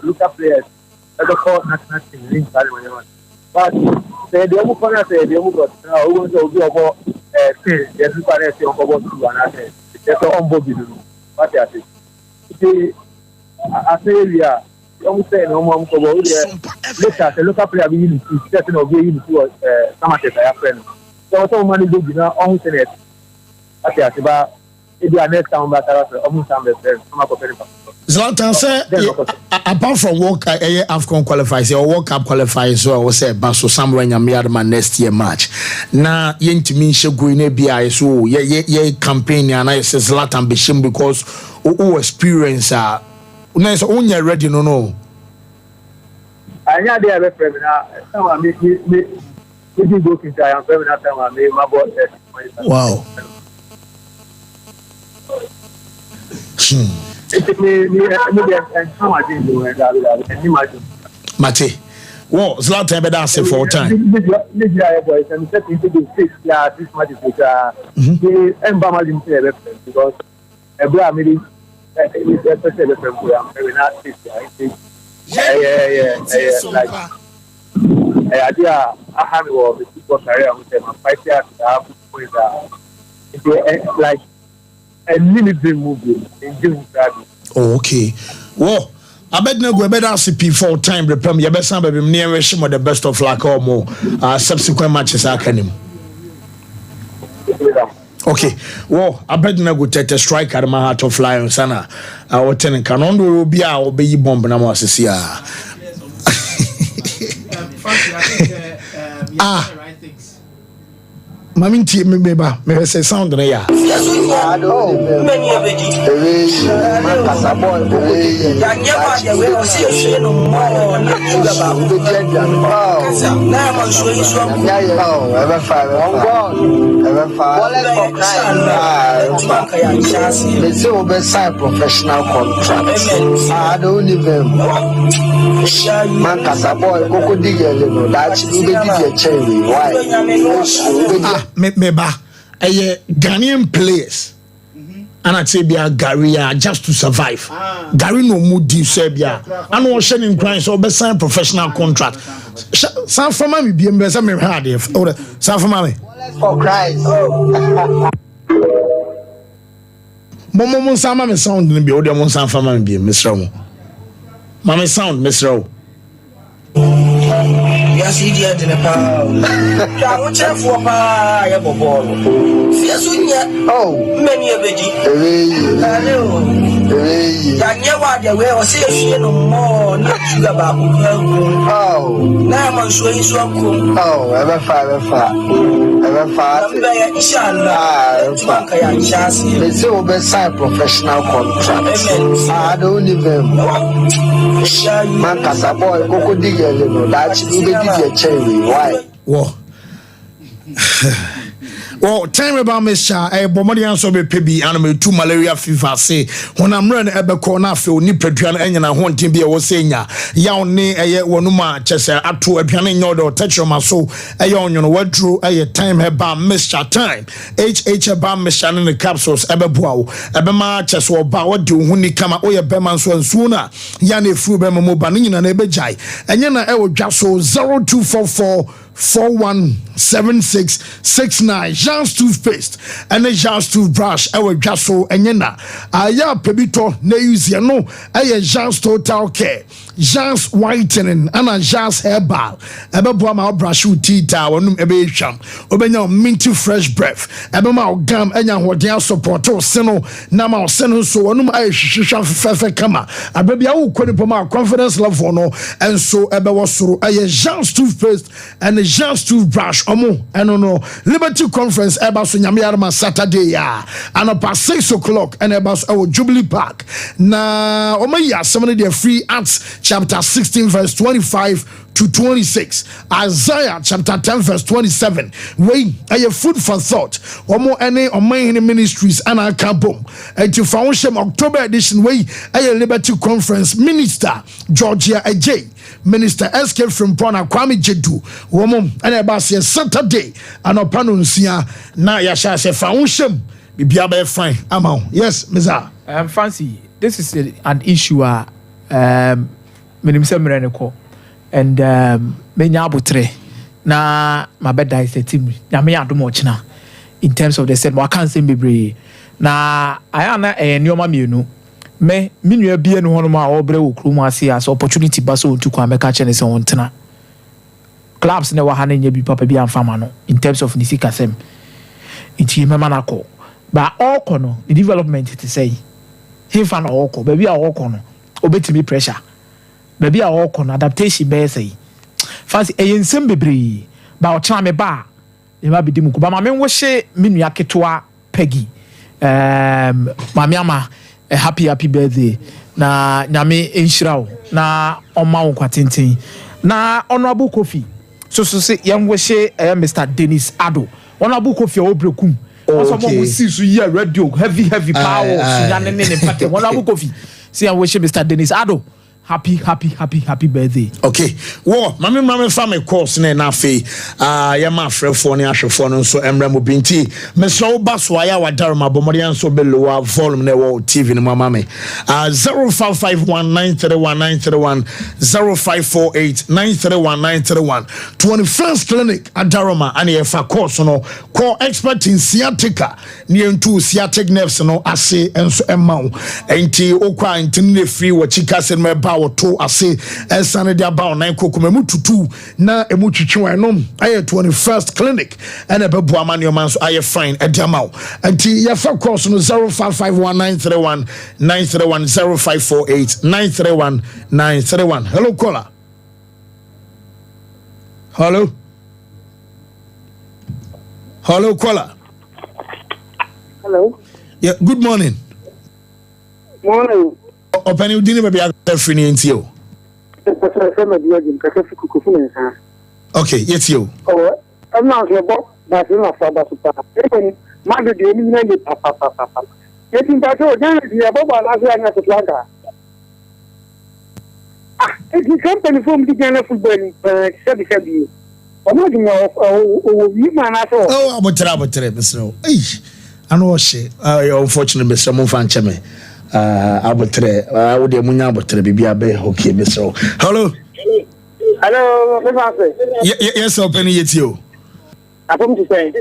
Local players, as a call national team, link but the only corner say the only got now we want to be about there's no corner say on about 2 and I say there's on board what I say. I say yeah. I'm saying no more ko bo later the local player be in setting of being to Samate ya friend so money go be now on internet ati atiba e be next time back almost time be friend come up very Zlatan say apart from work AFCON qualifiers or World Cup qualifiers so I say ba so somewhere nyame next year match na yentimi nhegu na bia so ye campaign na say Zlatan be shim because o experience na so unya ready no anya dey be friend na someone me go kinta I am friend na someone me my boss. Wow. Mate, well, Zlatan be dance for time. Because like a limited movie in June. Oh, okay. Well, I bet no go better CP for time prepare me. You better some baby near the best of luck or more. Subsequent matches I can. Okay. Well, I bet no go take a strike at my heart of lion sana. Our tenant canon will be our baby bomb na mo asisia. Ah. Mami ti me ba me say sound na ya. They say we sign professional contract. I don't even. Man, kasa boy, koko digele no. That you be DJ cherry. Why? Meba, Ghanaian players. And I'd say, Gary, just to survive. Gary no moody, Serbia. I know shedding crying, so be sign professional contract. Some for mommy be embezzled me hard if some for mommy. For Christ. Momo Sama me sound in the audio Monsan for mommy be Miss Romo. Mammy sound, Miss Rowe. Yes, he did in the power. I check for a ball. Oh, many a veggie. The way I say no more, not sugar about. Oh, now I'm sure he's so cool. Oh, ever far. They say we sign professional contract. I don't even. Man, kasa boy, koko digele no. That you be DJ cherry. Why? Whoa. Well, tell me about Mr. Bomodian Sobe Pebi and 2 malaria fever. Say, when I'm running a corner, feel ni Pedrian and I want to be a saying, Yawn ne a Wanuma, Chessa, up to a piano or touch on my soul, a yon, what drew a time about Mr. Time. HH about Mr. in the capsules, Ebebuao, Ebema, Chess or Bow, do when he come out, Oya Beman so sooner, Yanni Frubema Mobanin and Ebejai, and Yana Ewo Jasso 0244 417669 Jean's toothpaste and a Jean's toothbrush. Our Jasso and Yena. Aya Pebito ne use no. Aya Jean's total care. Jean's whitening and a Jean's hairball. Ebema brush with tea towel. Ebe sham. Obenya minty fresh breath. Ebema gum enya hodia support. Seno nama seno so onum ay shisha fefe kama. Abebi awu kwani poma confidence level no. And so ebe wasuru aya Jean's toothpaste and a Jean's toothbrush. Omo eno no Liberty Conference eba so nyame yarma Saturday ya. And up at 6 o'clock and eba so Jubilee Park. Na omaya somebody their free Acts chapter 16 verse 25 to 26. Isaiah chapter 10 verse 27. Wait, a food for thought. Omo ene omahini ministries and I can boom. And to foundation October edition way a Liberty Conference Minister Georgia AJ. Minister Escape from Pona Kwame Jedu. Woman and about Saturday and Opanunsia na yasha se foundation. Bibiabe fine. Amount. Yes, Miza. Fancy. This is an issue and menya abutre na my bed is a team na me ado mo china in terms of the said I can't say bebre na ayana nyoma mienu me nua bia no hono ma obre wo krum ase as opportunity ba so ntu kwa meka chene se wontena clubs ne wa ha na nya bi papa bi amfama no in terms of nisika sem iti mema na ko ba all kono the development to say him fan all ko ba bi a all kono obetimi pressure baby a walk on adaptation be say fancy e yensem bebre ba o tena me ba e ma be dimu ko ba ma me wo hye menua ketoa Peggy mami ama a happy birthday na nyame enhyira na oma wo kwatenten na honorable Kofi so say yam wo hye Mr. Dennis Ado honorable Kofi obrekum also mo see so here radio heavy power so nyane ne party honorable Kofi say yam wo hye Mr. Dennis Ado happy birthday. Okay. Wo, mami family course na fe ya ma frefo ne ahwefo no so emra mo binti. Mesro baso ya wadarma bomorian so below volume ne wo TV ne mama me. 0551931931 0548931931 21st clinic adarma and e fa course no call expert in sciatica near to sciatic nerves no ase enso emma enti okwa ntine free wo chika se me ba to ase esane dia ba onan kokoma mututu na emu twitwe enom aye 21st clinic and ebebu amanyo man so aye fine ediamao anti ya fa course no 0551931931 0548931931 hello caller. Hello caller. Hello. Yeah, good morning. Morning. Open you didn't maybe free into you. Okay, yes, you. Oh, I'm not here, but Barcelona for Barcelona. Even Madrid, the eliminated papa. Getting back to the Boba Lazia and Atlanta. It's the company from the Ghana football 77. I'm not going to man at all. Oh, I'm a trouble, Mr. I know she. Unfortunately, Mr. Monfancheme. I would try. I would have Munya, but be a bear. Okay, Mr. Hello. Hello, yes, open it you. I come to say,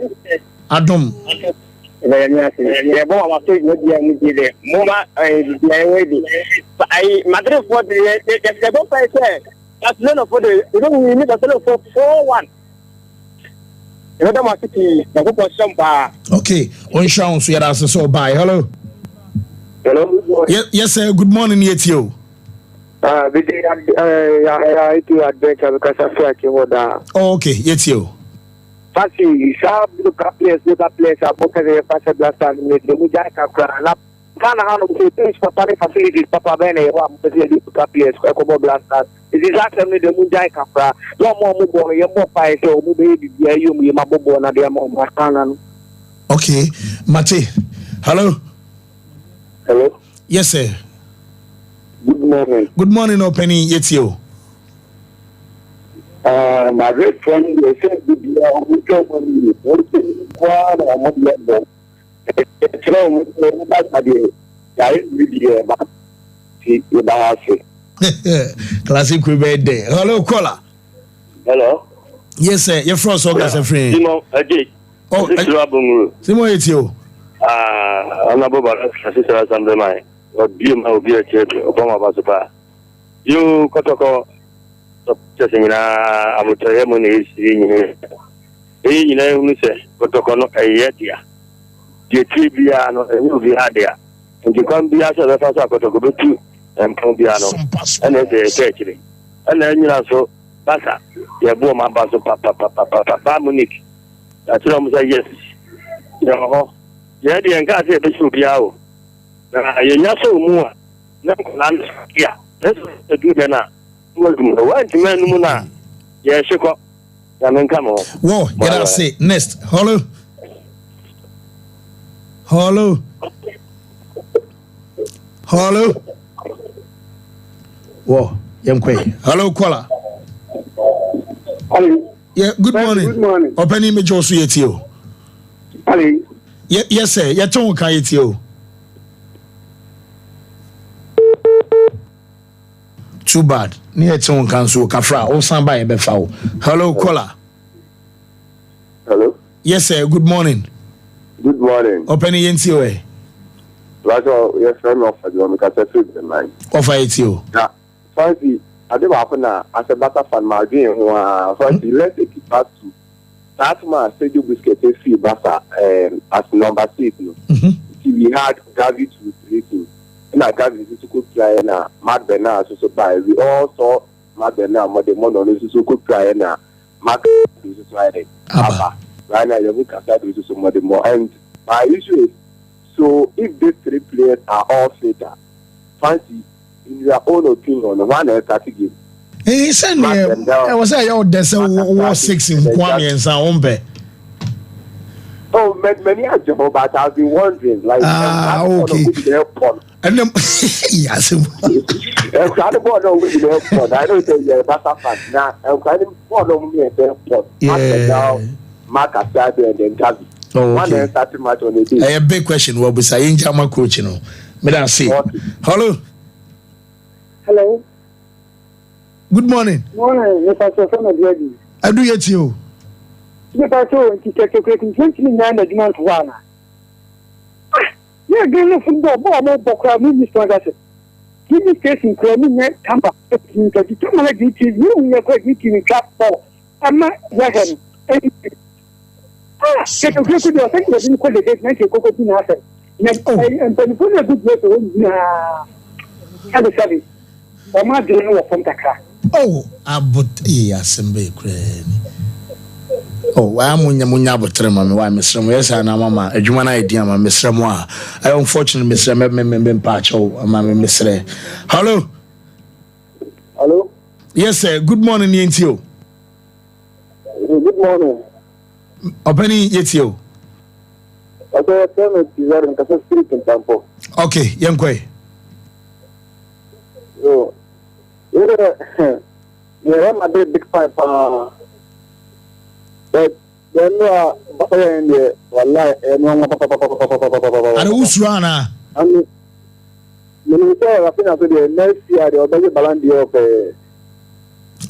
Adam. Madrid for the don't pay say. Barcelona for the you don't need Barcelona for 4-1. You know that city, the football Sompa. Okay, on Sean, so you're so bye. Hello. Hello. Yes, sir. Good morning, yet you. I do adventure because I feel like you would. Oh, okay, yet you. Fancy, sharp, look up place, I book a passer blast and with the Mujaka. Can't have things for facilities, Papa Bene, one look up place, Ecobo blasters. It is actually the Mujai Capra. No more mobile, you're more fire, so maybe you, my bobo, and the amount. Okay, Mate. Hello. Hello. Yes, sir. Good morning. Good morning, Openny. Yet you. My great friend, they said, we go when you Classic birthday. Hello, caller. Hello. Yes, sir. You're from Soga, friend. Simon, oh, Simon, it's you. I'm not about sister assembly mine. Or be my beer church, Obama Basapa. You Kotoko, Chessing, I would tell him when he's in here. You know, we say, Kotoko, no, a yet, yeah. The Tribiano, and you'll be had there. And you can't be after the first Kotoko too, and Pompiano, and then they say, and then you also, Bassa, your Boma Basso, Papa, Monique. That's what I'm saying, yes. No. Yeah, the Enga said the Subiao. You know, so more. No, yeah, that's the good enough. What man, Muna? Yeah, she got. I mean, come on. Whoa, get out, say next. Hello. Hello. Hello. Whoa, young quay. Hello, caller. Hello. Yeah, good morning. Good morning. Open image also yet you. Hello. Yes, sir. You're talking about you. Too bad. Near Tom Council, Kafra, or somebody be foul. Hello, caller. Hello. Yes, sir. Good morning. Good morning. Open the NTOA. Yes, I'm off at you because I feel the line. Offer it you. Yeah. Firstly, I don't happen as a better fan, my game. Firstly, let's take it back to that man said you biscuit fee Barca as number 6. We had Gavi to replace him. And I Gavi is a good player now. Matt Bernard also buy. We all saw Matt Bernard, but the money is a good player now. Mark is Friday. Right now, you look at that with somebody more. And my issue is so if these 3 players are all fitter, fancy in your own opinion, one is that game. He said, I was there's a war 6 in Kwame and Saombe. Oh, many are job, but I've been wondering, like, okay. And then, yes, I don't say you're a Barca fan. Now, I'm kind of follow me at the airport. Yeah. Mark Asade and then Gavi. One is starting match on the day. A big question. What was I in Jama coach? You know, may I say, hello. Hello. Good morning. Morning, Mr. Son. I do yet you. Mr. to take a quick 29 months one. Yeah, getting football, more Bokra, Mr. Give me facing Clemmy, Tampa, you are quite meeting in Cap Ball. I'm not Wagon. Get a quick with your thing, but you call the date 90 Coco Pinasa. And when you put a good way to have a service. I'm not doing from the car. Oh, I but assembly crane. Oh, I'm Munya Tremor, why Mr. Yes, and Mama, a human idea, my Mr. Moa. I unfortunately Mr. Member Patch, oh, my Mr. Hello. Hello. Yes, sir. Good morning, Yentio. Good morning. Openi yetio. Okay, yankwe. Yo, you're Madrid big five. But then Barcelona in the wallahi and Usrana. I mean, when we say I think after the next year the other Ballon d'Or.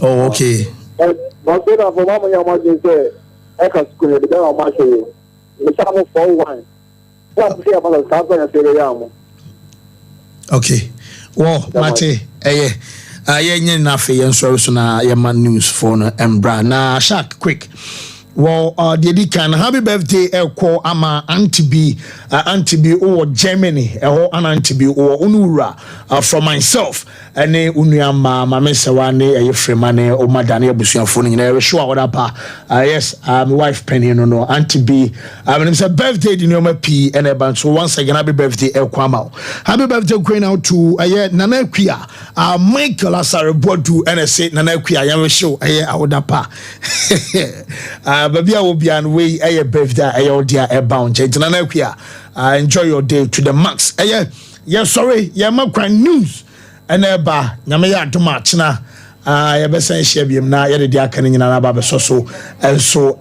Oh, okay. But Barcelona for mama ya imagine say I can school the down match you. We start 4-1. What see about the start and say the okay. Well, Mate, yenye na fe yen so na yema news for no embra na shark quick. Well, the can happy birthday call ama anti or Germany or an anti or unura from myself and unyama mamesawane a fremane or madania busia phone in sure what up yes my wife Penny no anti I mean it's a birthday in your P and a bunch so once again happy birthday Kwamao. Happy birthday going out to Nana Quia Michael Asarebodu and I say Nana Quia I show I would pa baby I will be on way a birthday a dear a bound Nana Quia enjoy your day to the max sorry news and eba nyame to match na ya besen hye biem na ya de dia kan nyina na ba beso so enso